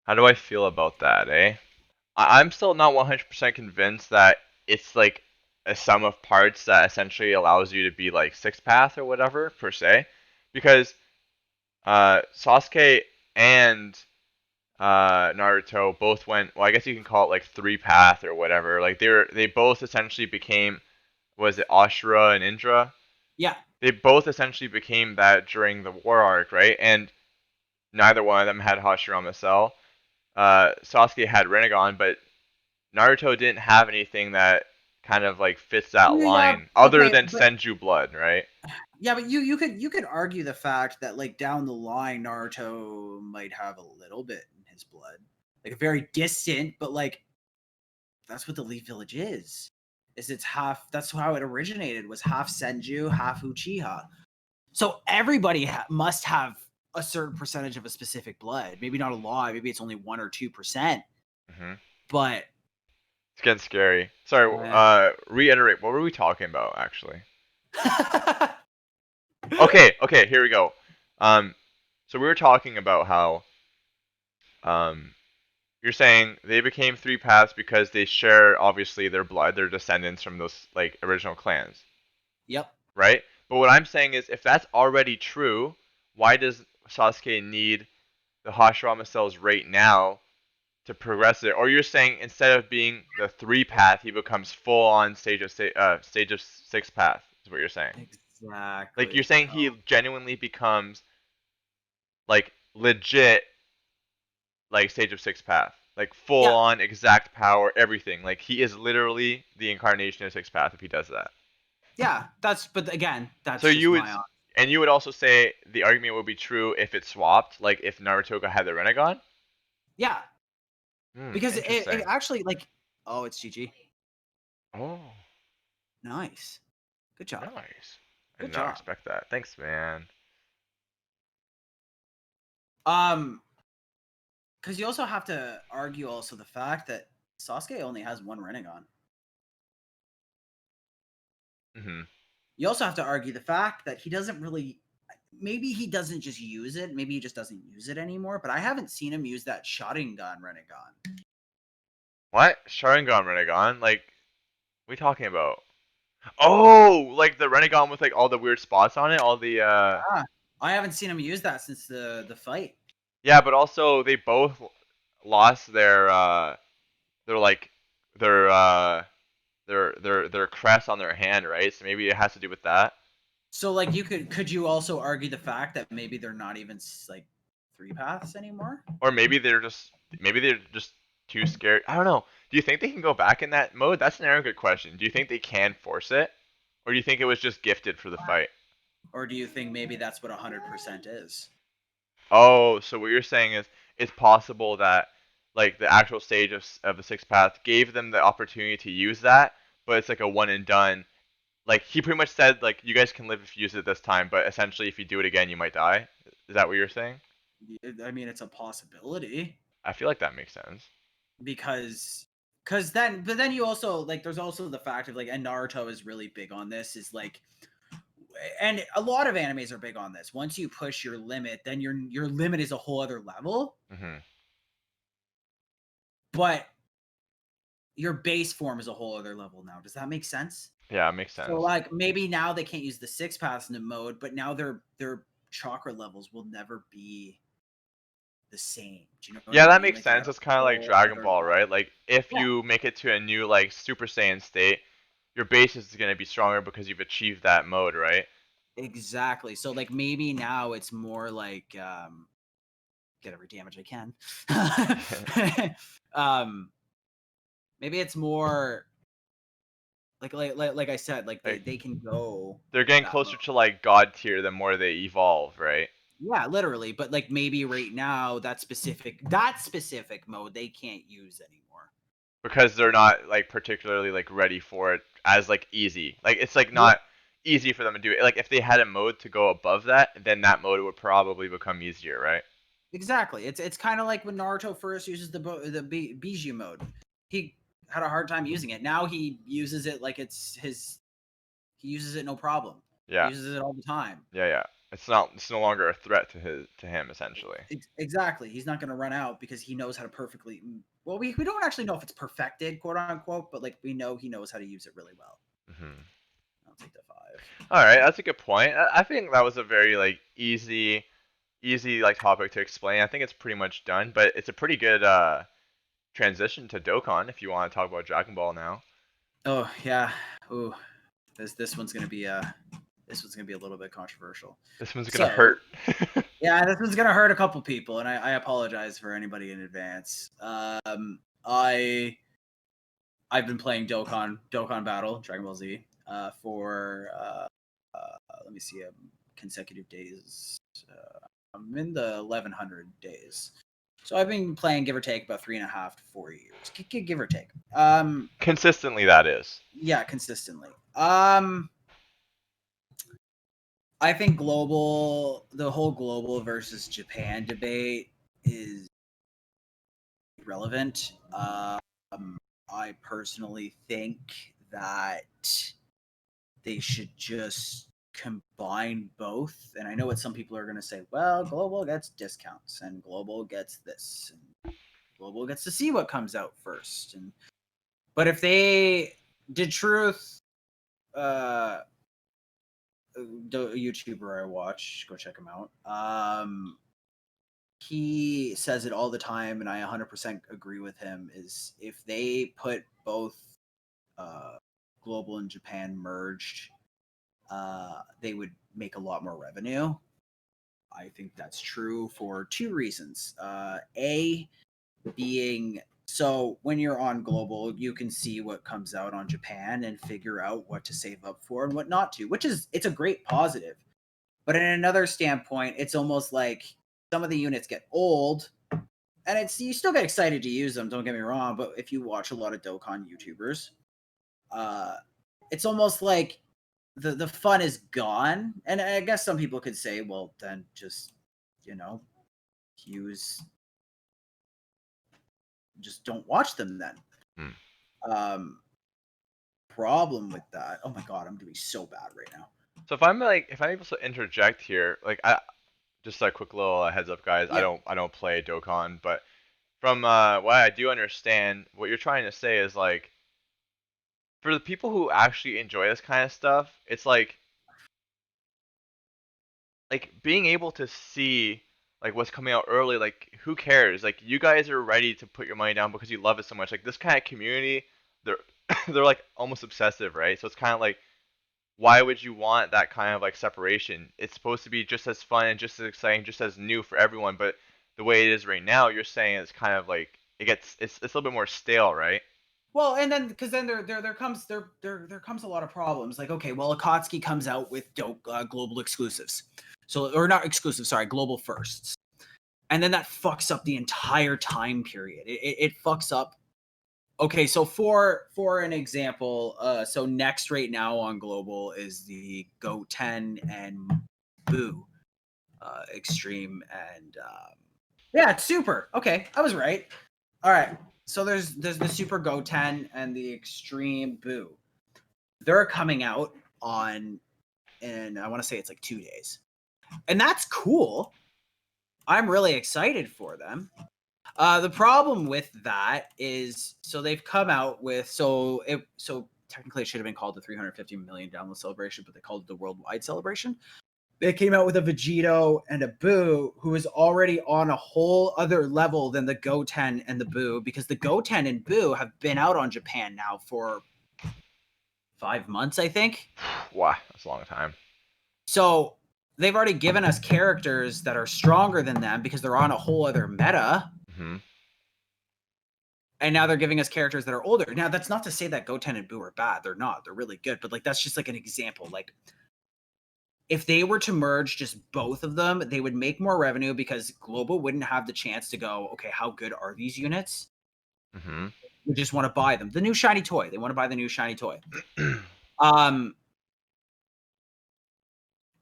How do I feel about that, eh? I'm still not 100% convinced that it's like a sum of parts that essentially allows you to be like six path or whatever per se, because Sasuke and Naruto both went. Well, I guess you can call it like three path or whatever. Like they both essentially became, was it Ashura and Indra? Yeah. They both essentially became that during the war arc, right? And neither one of them had Hashirama Cell. Sasuke had Rinnegan, but Naruto didn't have anything that kind of like fits that Yeah, line other okay, than but Senju blood, right? yeah, but you could argue the fact that like down the line Naruto might have a little bit in his blood. Like a very distant, but like that's what the Leaf Village is. Is it's half that's how it originated was half Senju, half Uchiha. So everybody must have a certain percentage of a specific blood. Maybe not a lot, maybe it's only 1 or 2%, Hmm. but It's getting scary. Sorry, uh, reiterate. What were we talking about actually? Okay, okay, here we go. Um, so we were talking about how um, you're saying they became three paths because they share obviously their blood, their descendants from those like original clans, yep. right? But what I'm saying is, if that's already true, why does Sasuke need the Hashirama cells right now to progress it? Or you're saying instead of being the three path, he becomes full on stage of six path. Is what you're saying? Like you're Exactly. saying he genuinely becomes like legit like stage of six path, like full Yeah. on exact power, everything. Like he is literally the incarnation of six path if he does that. Yeah, that's but again, So that's just you would, my and you would also say the argument would be true if it swapped, like if Naruto had the Renegon. yeah, Hmm, because it interesting. actually like oh, it's GG. Oh, Nice. Good job. nice. I Good did not job. expect that. Thanks, man. Um, because you also have to argue also the fact that Sasuke only has one Rinnegan. Hmm. You also have to argue the fact that he doesn't really. Maybe he doesn't just use it. Maybe he just doesn't use it anymore. But I haven't seen him use that Sharingan Rinnegan. What? Sharingan Renegon? Like, what are we talking about? Oh, like the Renegon with like all the weird spots on it, all the Ah, I haven't seen him use that since the fight. yeah, but also they both lost their like their their crest on their hand, right? So maybe it has to do with that. So like you could you also argue the fact that maybe they're not even like three paths anymore? Or maybe they're just too scared. I don't know. Do you think they can go back in that mode? That's an good question. Do you think they can force it? Or do you think it was just gifted for the fight? Or do you think maybe that's what 100% is? Oh, so what you're saying is it's possible that like the actual stage of the sixth path gave them the opportunity to use that, but it's like a one and done. Like he pretty much said like you guys can live if you use it this time, but essentially if you do it again you might die. Is that what you're saying? I mean, it's a possibility I feel like that makes sense. because then but then you also like there's also the fact of like, and Naruto is really big on this, is like, and a lot of animes are big on this. Once you push your limit, then your limit is a whole other level, Hmm. but your base form is a whole other level now. Does that make sense? Yeah, it makes So sense. like maybe now they can't use the six pass mode, but now their chakra levels will never be the same. Do you know what Yeah, I that mean? makes Like they're sense. at a It's kind of like whole Dragon other Ball, right? level. Like if Yeah, you make it to a new like Super Saiyan state, your base is going to be stronger because you've achieved that mode, right? exactly. So like maybe now it's more like get every damage I can. um maybe it's more like I said, like Like they can go they're getting that mode. closer to like God tier the more they evolve, right? Yeah, literally. But like maybe right now that specific mode they can't use anymore. Because they're not like particularly like ready for it as like easy. Like it's like Yeah, not easy for them to do it. Like if they had a mode to go above that, then that mode would probably become easier, right? exactly. It's kind of like when Naruto first uses the Bijou mode. He had a hard time using it. Now he uses it like it's his. He uses it no problem. He Yeah. uses it all the time. Yeah, yeah. It's no longer a threat to him essentially. Exactly. He's not going to run out because he knows how to perfectly. Well, we don't actually know if it's perfected, quote unquote, but like we know he knows how to use it really well. Hmm. I'll take the five. All right, that's a good point. I think that was a very like easy like topic to explain. I think it's pretty much done, but it's a pretty good transition to Dokkan if you want to talk about Dragon Ball now. Oh yeah. Ooh, this one's gonna be this one's gonna be a little bit controversial. This one's gonna So hurt. yeah, this one's gonna hurt a couple people, and I apologize for anybody in advance. I've been playing Dokkan Battle Dragon Ball Z for let me see, consecutive days. I'm in the 1100 days, so I've been playing give or take about 3.5 to 4 years, give or take. Consistently, that is. Yeah, consistently. I think the whole global versus Japan debate is relevant. I personally think that they should just combine both. And I know what some people are going to say. Well, global gets discounts, and global gets this, and global gets to see what comes out first. And but if they did truth, the YouTuber I watch, go check him out. He says it all the time, and I 100% agree with him. Is if they put both uh, global and Japan merged, they would make a lot more revenue. I think that's true for two reasons. A being so when you're on global, you can see what comes out on Japan and figure out what to save up for and what not to, which is it's a great positive. But in another standpoint, it's almost like some of the units get old, and it's you still get excited to use them. Don't get me wrong, but if you watch a lot of Dokkan YouTubers, uh, it's almost like the fun is gone. And I guess some people could say, well, then just you know use just don't watch them then. Hmm. Um, problem with that. Oh my god, I'm doing so bad right now. So if I'm able to interject here, like I just a quick little heads up, guys. Yeah. I don't play Dokkan, but from what I do understand, what you're trying to say is like for the people who actually enjoy this kind of stuff, it's like being able to see like what's coming out early. Like who cares? Like you guys are ready to put your money down because you love it so much. Like this kind of community, they're they're like almost obsessive, right? So it's kind of like why would you want that kind of like separation? It's supposed to be just as fun and just as exciting, just as new for everyone. But the way it is right now, you're saying it's kind of like it's a little bit more stale, right? Well, and then because then there comes a lot of problems. Like, okay, well, Akatsuki comes out with global exclusives, so or not exclusive, sorry, global firsts. and then that fucks up the entire time period. It fucks up. Okay, so for an example, so next right now on global is the Goten and Boo extreme, and yeah, it's super. Okay, I was right. All right, so there's the super Goten and the extreme Boo. They're coming out on, and I want to say it's like 2 days, and that's cool. I'm really excited for them. The problem with that is, so they've come out with, so technically it should have been called the 350 million download celebration, but they called it the worldwide celebration. They came out with a Vegito and a Boo who is already on a whole other level than the Goten and the Boo, because the Goten and Boo have been out on Japan now for 5 months, I think. Wow, that's a long time. So they've already given us characters that are stronger than them because they're on a whole other meta. Mm-hmm. And now they're giving us characters that are older. Now, that's not to say that Goten and Boo are bad. They're not. They're really good. But like, that's just like an example. Like, if they were to merge just both of them, they would make more revenue because Global wouldn't have the chance to go, okay, how good are these units? Mm-hmm. We just want to buy them. The new shiny toy. They want to buy the new shiny toy. And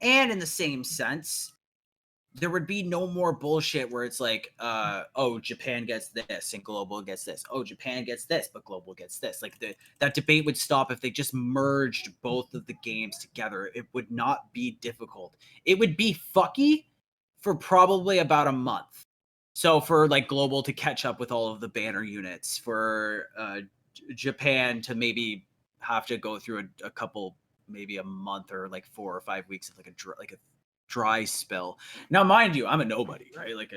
in the same sense, there would be no more bullshit where it's like, oh, Japan gets this and Global gets this. Oh, Japan gets this, but Global gets this. Like, that debate would stop if they just merged both of the games together. It would not be difficult. It would be fucky for probably about a month. So for like Global to catch up with all of the banner units, for Japan to maybe have to go through a couple, maybe a month or like 4 or 5 weeks of like a dry spell. Now, mind you, I'm a nobody, right? Like,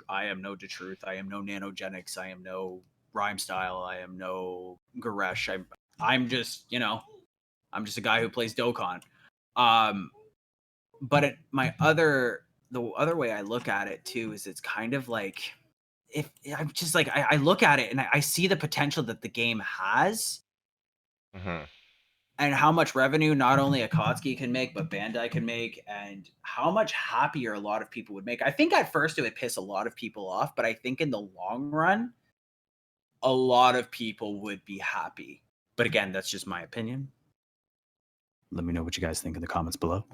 I am no Detruth. I am no Nanogenics. I am no Rhyme Style. I am no Garesh. I'm just, I'm just a guy who plays Dokkan. But the other way I look at it too is it's kind of like, if I'm just like, I look at it and I see the potential that the game has, Mm-hmm. and how much revenue not only Akatsuki can make, but Bandai can make, and how much happier a lot of people would make. I think at first it would piss a lot of people off, but I think in the long run, a lot of people would be happy. But again, that's just my opinion. Let me know what you guys think in the comments below.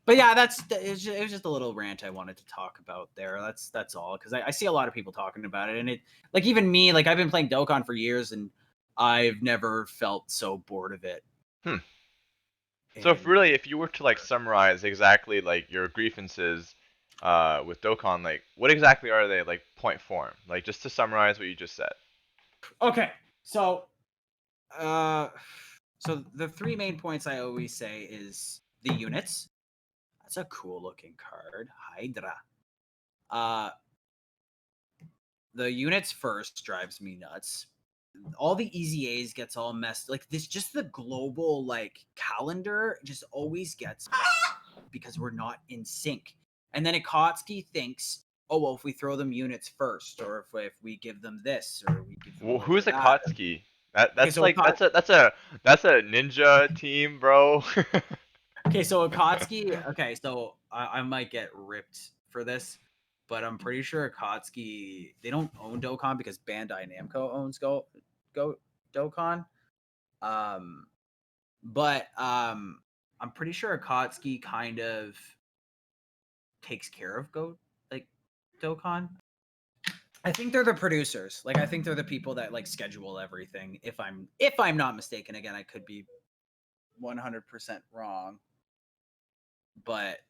But yeah, it was just a little rant I wanted to talk about there. That's all, because I see a lot of people talking about it, and it, like, even me, like, I've been playing Dokkan for years, and I've never felt so bored of it. Hmm. So And if you were to like summarize exactly like your grievances with Dokkan, like what exactly are they, like point form? Like just to summarize what you just said. okay, so so the three main points I always say is the units. That's a cool looking card, Hydra. Uh, the units first drives me nuts. All the EZAs gets all messed, like, this, just the global like calendar just always gets because we're not in sync. And then Akatsuki thinks, oh well, if we throw them units first, or if we give them this, or we give them a Well, little bit who's of that. Akatsuki? That Okay, that's so like that's a ninja team, bro. Akatsuki. Okay, so I might get ripped for this, but I'm pretty sure Akatsuki, they don't own Dokkan because Bandai Namco owns Go Dokkan. Um, but I'm pretty sure Akatsuki kind of takes care of like Dokkan. I think they're the producers. Like, I think they're the people that like schedule everything. If I'm not mistaken, again, I could be 100% wrong, but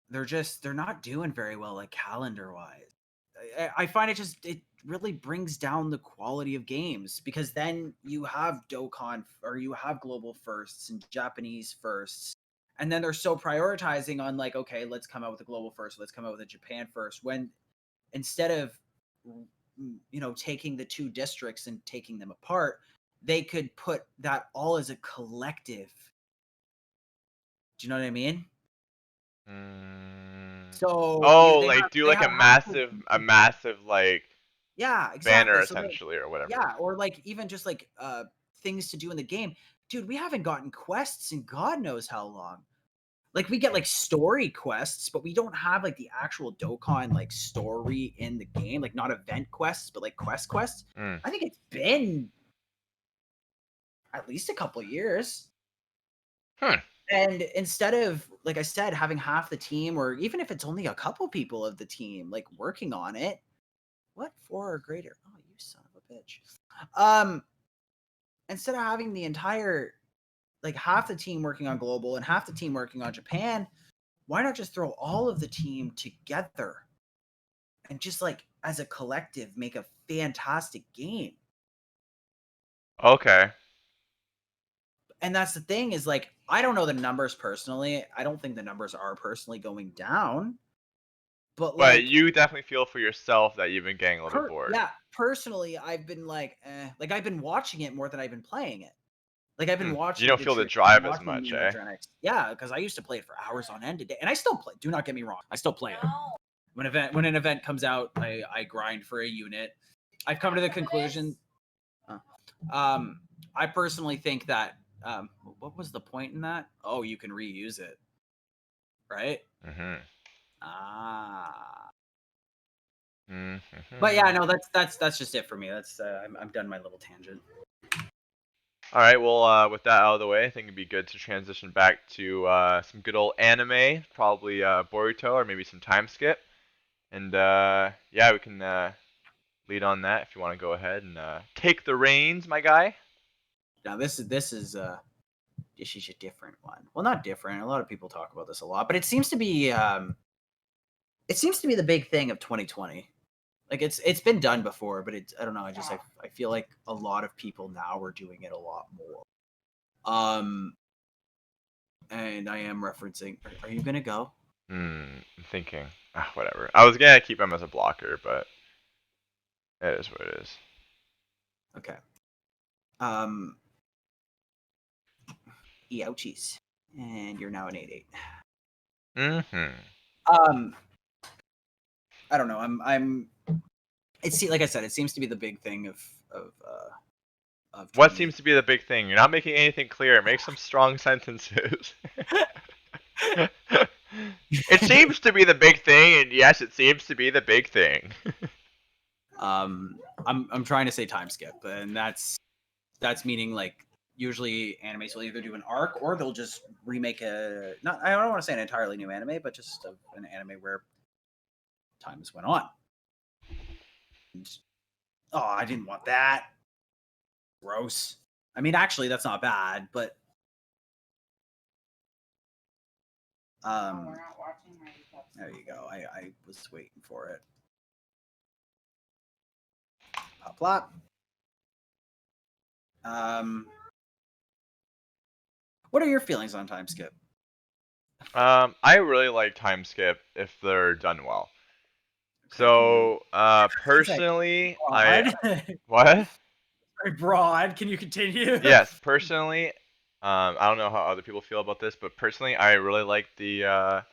they're not doing very well, like, calendar wise. I find it really brings down the quality of games, because then you have Dokkan, or you have global firsts and Japanese firsts, and then they're so prioritizing on, like, okay, let's come out with a global first, let's come out with a Japan first, when instead of taking the two districts and taking them apart, they could put that all as a collective. Do you know what I mean? Mm. So Oh, they like have do they like have half of a massive like yeah, banner exactly. So essentially or whatever. yeah, or like even just like things to do in the game. Dude, we haven't gotten quests in God knows how long. like we get like story quests, but we don't have like the actual Dokkan like story in the game, like not event quests, but like quests. Mm. I think it's been at least a couple years. Hmm. And instead of, like I said, having half the team, or even if it's only a couple people of the team, like working on it, what, 4 or greater? Oh, you son of a bitch. Instead of having the entire, like half the team working on global and half the team working on Japan, why not just throw all of the team together and just like as a collective make a fantastic game? Okay. And that's the thing is like, I don't know the numbers personally. I don't think the numbers are personally going down, but But like, you definitely feel for yourself that you've been getting a little bit bored. yeah, personally, I've been like, like I've been watching it more than I've been playing it. Like I've been Hmm. You watching don't the feel the trick, I've been drive as watching the much, eh? animatronics. Yeah, because I used to play it for hours on end a day, and I still play. Do not get me wrong, I still play it. When an event comes out, I grind for a unit. I've come to the conclusion. uh, I personally think that what was the point in that? Oh, you can reuse it, right? Mm-hmm. Ah. But yeah, Mm-hmm. no, that's just it for me. That's I'm done my little tangent. All right. Well, with that out of the way, I think it'd be good to transition back to some good old anime, probably Boruto or maybe some time skip. And yeah, we can lead on that if you want to go ahead and take the reins, my guy. Now this is a different one. Well, not different. A lot of people talk about this a lot, but it seems to be the big thing of 2020. Like it's been done before, but it's, I don't know. I feel like a lot of people now are doing it a lot more. And I am referencing. Are you gonna go? I'm thinking. Ah, whatever. I was gonna keep him as a blocker, but it is what it is. Okay. Um, ouchies. And you're now an 8-8. Mm-hmm. Um, I don't know. I'm. It's like I said. It seems to be the big thing of What 20. seems to be the big thing? You're not making anything clear. Make some strong sentences. It seems to be the big thing, and yes, it seems to be the big thing. I'm trying to say time skip, and that's meaning like usually animes will either do an arc or they'll just remake a, not, I don't want to say an entirely new anime, but just an anime where time has went on. And, oh, I didn't want that. Gross. I mean, actually, that's not bad, but um, there you go. I was waiting for it. Pop plop. Um, what are your feelings on time skip? I really like time skip if they're done well. Okay, can you? So, personally, I Broad. what? Very broad. Can you continue? Yes, personally, I don't know how other people feel about this, but personally, I really like the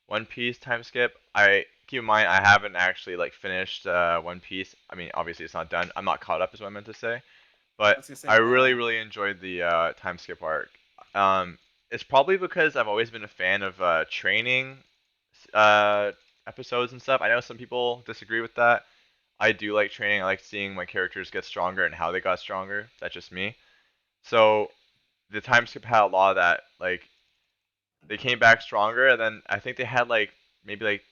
One Piece time skip. I keep in mind I haven't actually like finished One Piece. I mean, obviously it's not done. I'm not caught up, is what I meant to say. I But was gonna say, I really, wow. really enjoyed the time skip arc. It's probably because I've always been a fan of training uh, episodes and stuff. I know some people disagree with that. I do like training. I like seeing my characters get stronger and how they got stronger. That's just me. So the time skip had a lot of that. Like they came back stronger, and then I think they had like maybe like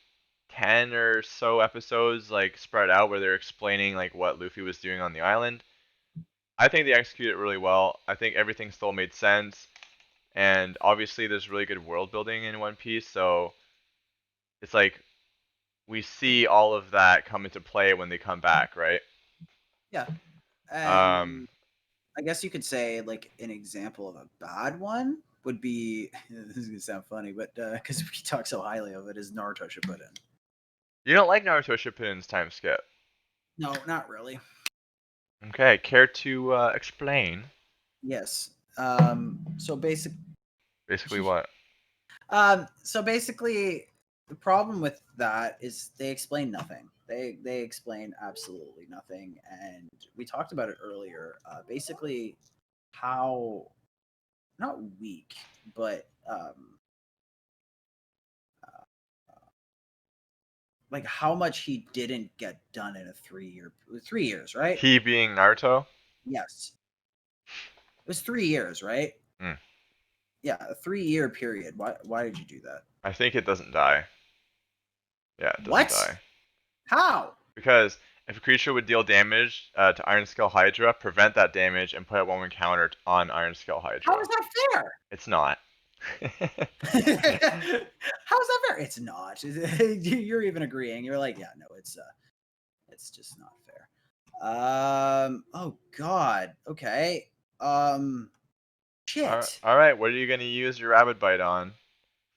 10 or so episodes like spread out where they're explaining like what Luffy was doing on the island. I think they executed it really well. I think everything still made sense, and obviously there's really good world building in One Piece, so it's like we see all of that come into play when they come back, right? Yeah. Um, And I guess you could say like an example of a bad one would be this is gonna sound funny, but because we talk so highly of it, is Naruto Shippuden. you don't like Naruto Shippuden's time skip. No, not really. Okay, care to explain? Yes. So basic. Basically what? So basically, the problem with that is they explain nothing. They explain absolutely nothing, and we talked about it earlier. Basically, how not weak, but like how much he didn't get done in a 3 years, right? He being Naruto. Yes, it was 3 years, right? Mm. Yeah, a 3 year period. Why did you do that? I think it doesn't die. Yeah, it doesn't What? die. How? Because if a creature would deal damage to Iron Scale Hydra, prevent that damage and put a 1/1 counter on Iron Scale How Hydra. is that fair? It's not. How's that fair? It's not. You're even agreeing. You're like, yeah, no, it's just not fair. Oh God. Okay. Shit. All right, what are you gonna use your Rabid Bite on? It's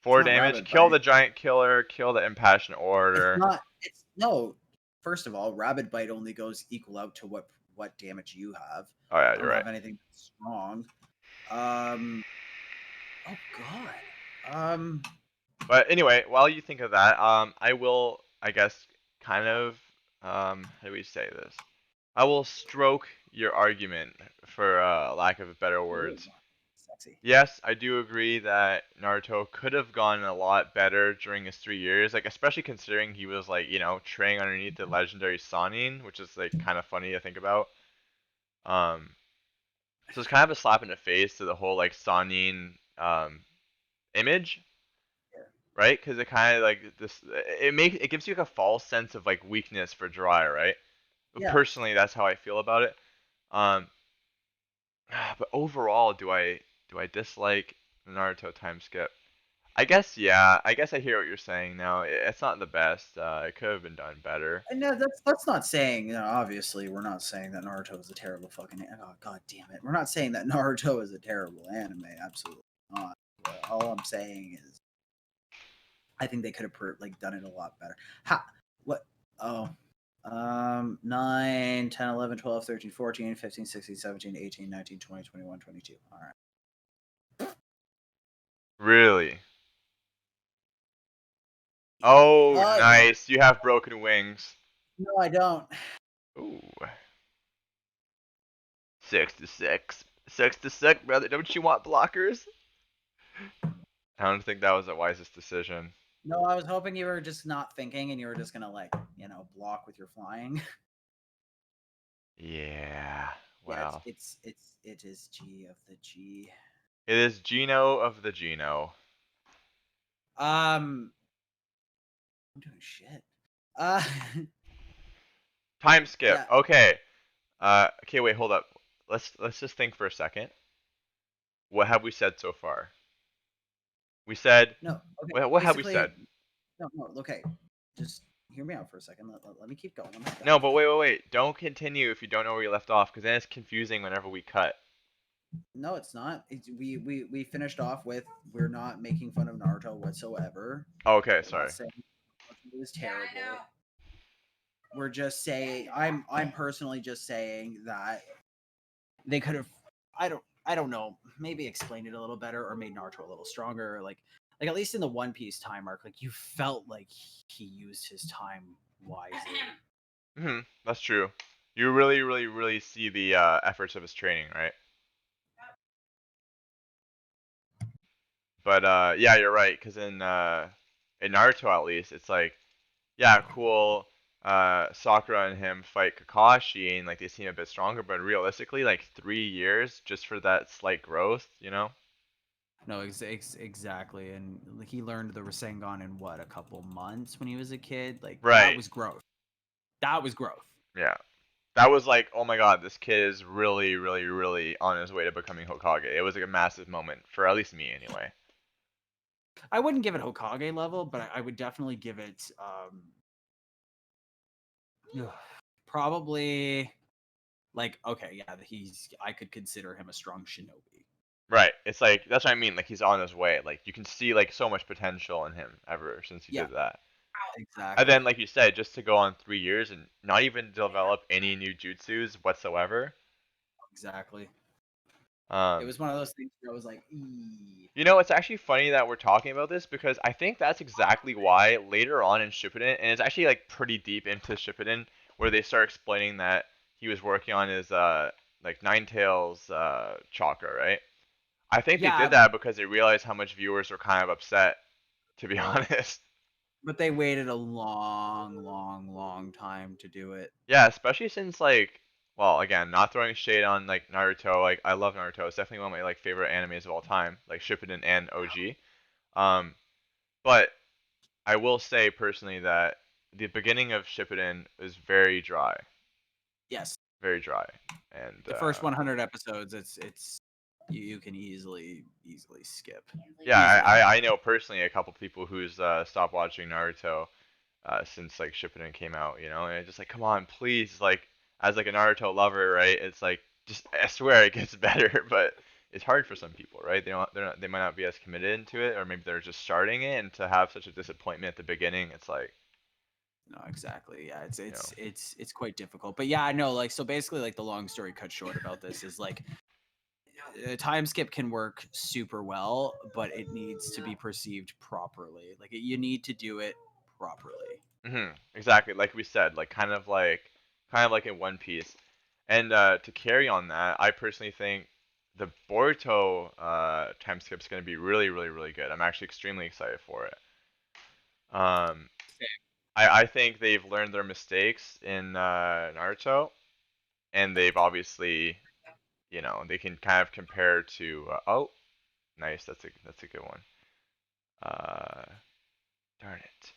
4 not damage. Rabbit Kill Bite. the Giant Killer. Kill the Impassioned It's Orator. not. It's no. First of all, Rabbit Bite only goes equal out to what damage you have. Oh yeah, I you're don't right. have anything strong. Um. Oh God. Um. But anyway, while you think of that, I will, I guess, kind of, how do we say this? I will stroke your argument, for lack of better Ooh, words. sexy. Yes, I do agree that Naruto could have gone a lot better during his 3 years, like especially considering he was like, training underneath the legendary Sannin, which is like kind of funny to think about. Um, so it's kind of a slap in the face to the whole like Sannin image, right? Because it kind of like this, it gives you like a false sense of like weakness for Jiraiya, right? But Yeah. personally, that's how I feel about it. Um, but overall, do I dislike the Naruto time skip? I guess yeah. I guess I hear what you're saying now. It's not the best. It could have been done better. And no, that's not saying. Obviously, we're not saying that Naruto is a terrible fucking. Oh God damn it! We're not saying that Naruto is a terrible anime. Absolutely not. All I'm saying is, I think they could have like done it a lot better. Ha. What? Oh. 9, 10, 11, 12, 13, 14, 15, 16, 17, 18, 19, 20, 21, 22. All right. Really? Oh, Yeah. nice. You have broken wings. No, I don't. Ooh. 6 to 6. 6 to 6, brother. Don't you want blockers? I don't think that was the wisest decision. No, I was hoping you were just not thinking and you were just gonna like, block with your flying. Yeah. Yeah, Well, it is G of the G. it is Geno of the Geno. I'm doing shit. Uh, Time skip. yeah, Okay. Okay. Wait. Hold up. Let's just think for a second. What have we said so far? We said. no, okay. What have we Basically, said? no, okay. Just hear me out for a second. Let me keep going. I'm not No, done. but wait. Don't continue if you don't know where you left off, because then it's confusing whenever we cut. No, it's not. We finished off with we're not making fun of Naruto whatsoever. Oh, okay. We're not Sorry. saying it was terrible. We're just saying I'm personally just saying that they could have I don't know, maybe explained it a little better or made Naruto a little stronger. Like at least in the One Piece time arc, like you felt like he used his time wisely. That's true. You really see the efforts of his training, right? But yeah, you're right. Because in Naruto at least, it's like, yeah, cool. Sakura and him fight Kakashi, and like they seem a bit stronger. But realistically, like 3 years just for that slight growth, you know? No, exactly. And he learned the Rasengan in what, a couple months when he was a kid. Like that Right. was growth. That was growth. Yeah. That was like, oh my God, this kid is really on his way to becoming Hokage. It was like a massive moment for at least me, anyway. I wouldn't give it Hokage level, but I would definitely give it probably like okay, yeah, I could consider him a strong shinobi. Right. It's like that's what I mean. Like he's on his way. Like you can see like so much potential in him ever since he Yeah, did that. And exactly. then, like you said, just to go on 3 years and not even develop any new jutsus whatsoever. Exactly. It Um, was one of those things where I was like, "Ee." it's actually funny that we're talking about this because I think that's exactly why later on in Shippuden, and it's actually like pretty deep into Shippuden, where they start explaining that he was working on his like Nine Tails chakra, right? I think they did Yeah, that because they realized how much viewers were kind of upset, to be honest. But they waited a long time to do it. Yeah, especially since like, well, again, not throwing shade on like Naruto. Like I love Naruto. It's definitely one of my like favorite animes of all time, like Shippuden and OG. Um, but I will say personally that the beginning of Shippuden is very dry, Yes. very dry, and The first 100 episodes, it's you can easily skip. yeah, Easily. I know personally a couple people who's stopped watching Naruto since like Shippuden came out, you know, and it's just like, come on, please, like as like a Naruto lover, right? It's like just I swear it gets better, but it's hard for some people, right? They might not be as committed to it, or maybe they're just starting it, and to have such a disappointment at the beginning, it's like, No, exactly. Yeah, it's you know, it's quite difficult. But yeah, I know. Like, so basically, like the long story cut short about this is like a time skip can work super well, but it needs to be perceived properly. Like, you need to do it properly. exactly, like we said, like kind of like in One Piece, and to carry on that, I personally think the Boruto time skip is going to be really, really, really good. I'm actually extremely excited for it. Um, I think they've learned their mistakes in Naruto, and they've obviously, you know, they can kind of compare to. Oh, nice. That's a good one. Uh, darn it.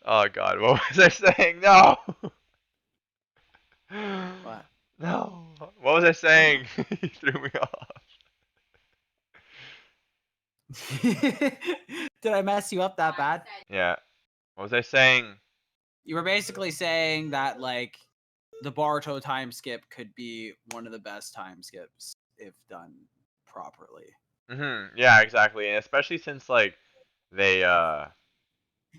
Oh God, what was I saying? No. What? No. What was I saying? He threw me off. Did I mess you up that bad? Yeah. What was I saying? You were basically saying that like the Boruto time skip could be one of the best time skips if done properly. Yeah, exactly. And especially since like they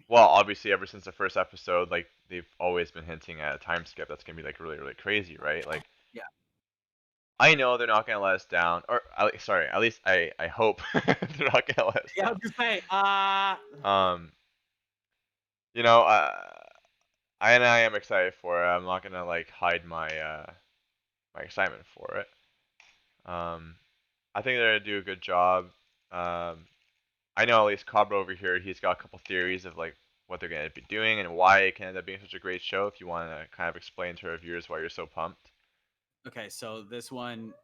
well, obviously ever since the first episode, like they've always been hinting at a time skip that's gonna be like really, really crazy, right? Like Yeah. I know they're not gonna let us down, or sorry, at least I hope they're not gonna let us Yeah, I was down. just saying, Um, you know, I am excited for it. I'm not gonna like hide my excitement for it. Um, I think they're gonna do a good job. Um, I know at least Cobra over here, he's got a couple theories of like what they're gonna be doing and why it can end up being such a great show. If you want to kind of explain to our viewers why you're so pumped. okay, so this one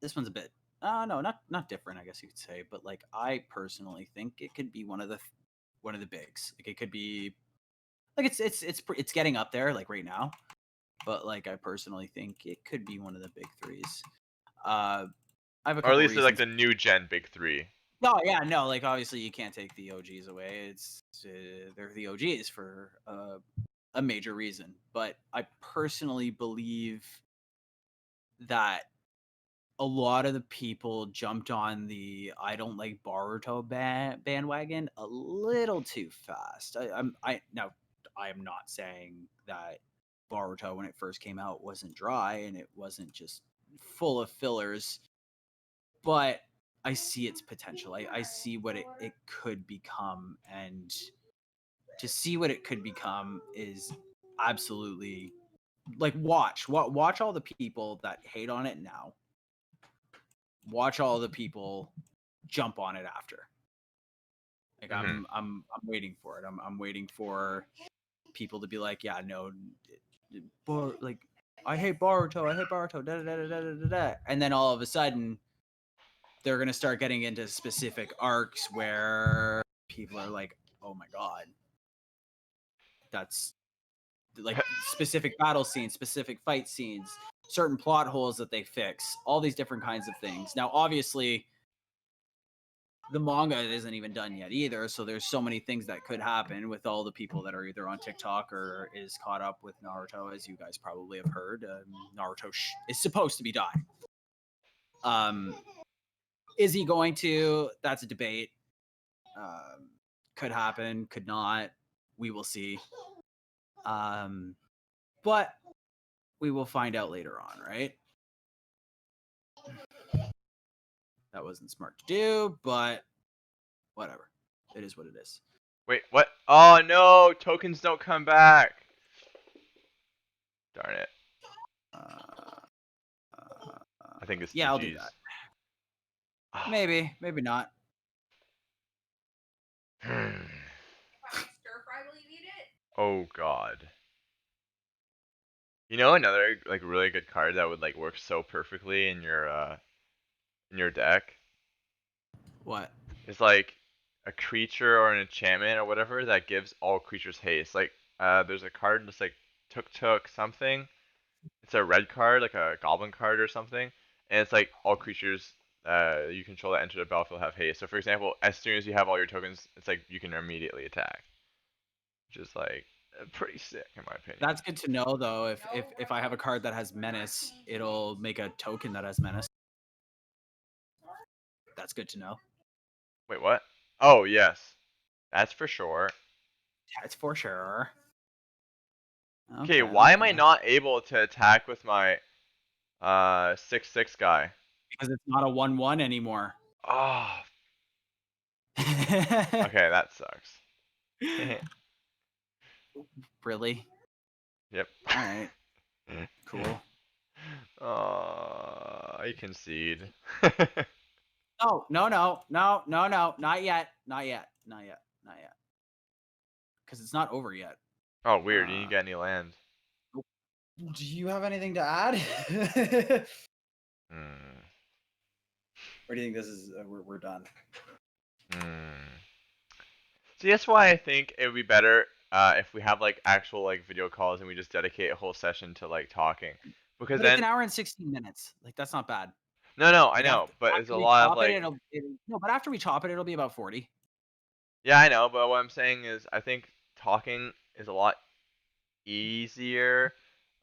this one's a bit no, not different, I guess you could say, but like I personally think it could be one of the bigs. Like it could be like it's getting up there like right now, but like I personally think it could be one of the big threes. Uh I have a Or at couple least they're like reasons. the new gen big three. No, yeah, no, like obviously you can't take the OGs away. It's they're the OGs for a major reason, but I personally believe that a lot of the people jumped on the I don't like Boruto bandwagon a little too fast. I now I am not saying that Boruto when it first came out wasn't dry and it wasn't just full of fillers, but I see its potential. I see what it could become, and to see what it could become is absolutely like watch all the people that hate on it now. Watch all the people jump on it after. Like Hmm I'm waiting for it. I'm waiting for people to be like, yeah, no, like I hate Boruto, da da da da da da da, and then all of a sudden they're gonna start getting into specific arcs where people are like, oh my god, that's like specific battle scenes, specific fight scenes, certain plot holes that they fix, all these different kinds of things. Now, obviously, the manga isn't even done yet either, so there's so many things that could happen with all the people that are either on TikTok or is caught up with Naruto, as you guys probably have heard. Naruto is supposed to be dying. Um, is he going to? That's a debate. Could happen, could not. We will see. Um, but we will find out later on, right? That wasn't smart to do, but whatever. It is what it is. Wait, what? Oh no, tokens don't come back. Darn it. Uh, I think it's yeah, I'll do that. GG's. Ah. Maybe, maybe not. Oh God. You know another like really good card that would like work so perfectly in your deck What? is like a creature or an enchantment or whatever that gives all creatures haste. Like there's a card that's like Tuk something. It's a red card, like a goblin card or something, and it's like all creatures you control that enter the battlefield have haste. So for example, as soon as you have all your tokens, it's like you can immediately attack, which is like pretty sick in my opinion. That's good to know, though. If I have a card that has menace, it'll make a token that has menace. That's good to know. Wait, what? Oh yes, that's for sure. That's for sure. Okay, Okay, why am I okay. not able to attack with my 6/6 guy? Because it's not a 1/1 anymore. Oh, okay, that sucks. Really? Yep. All right. Cool. I concede. No, no, no, no, no, no, not yet, not yet, not yet, not yet. Because it's not over yet. Oh, weird. You didn't Uh, get any land. do you have anything to add? Hmm. Or do you think this is we're done? Hmm. See, that's why I think it would be better if we have like actual like video calls and we just dedicate a whole session to like talking, because But it's then an hour and 16 minutes. Like that's not bad. no, I Like know, but it's after a we lot of chop it, like no, but after we chop it, it'll be about 40. yeah, I know, but what I'm saying is I think talking is a lot easier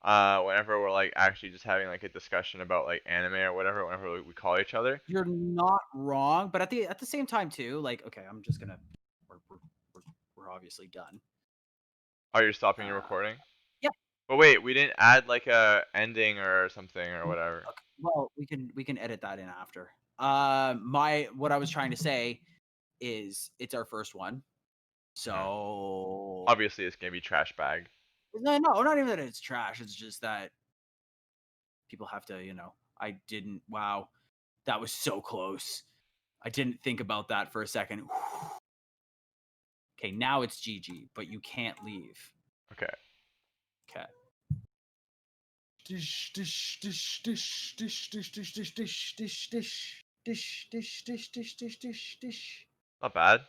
whenever we're like actually just having like a discussion about like anime or whatever whenever we call each other. You're not wrong, but at the same time too, like okay, I'm just gonna we're we're, we're, we're obviously done. Oh, you're stopping your Uh, recording? yeah. But wait, we didn't add like a ending or something or whatever. Okay, well, we can edit that in after. My what I was trying to say is it's our first one, Mhm. so Obviously, it's gonna be trash bag. no, no, not even that it's trash. It's just that people have to, I didn't. Wow, that was so close. I didn't think about that for a second. Okay, now it's GG, but you can't leave. Okay. Okay. Dish, dish, dish, dish, dish, dish, dish, dish, dish, dish, dish, dish, dish, dish, dish, dish, dish, dish. Not bad.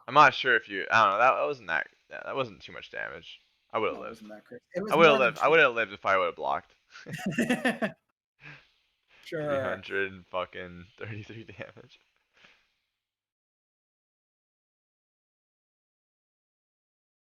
I'm not sure if you. I don't know. That wasn't that wasn't too much damage. I would have No, it lived. wasn't that crazy. It I was would have more than lived. I two. would have lived if I would have blocked. Sure. 300 and fucking 33 damage.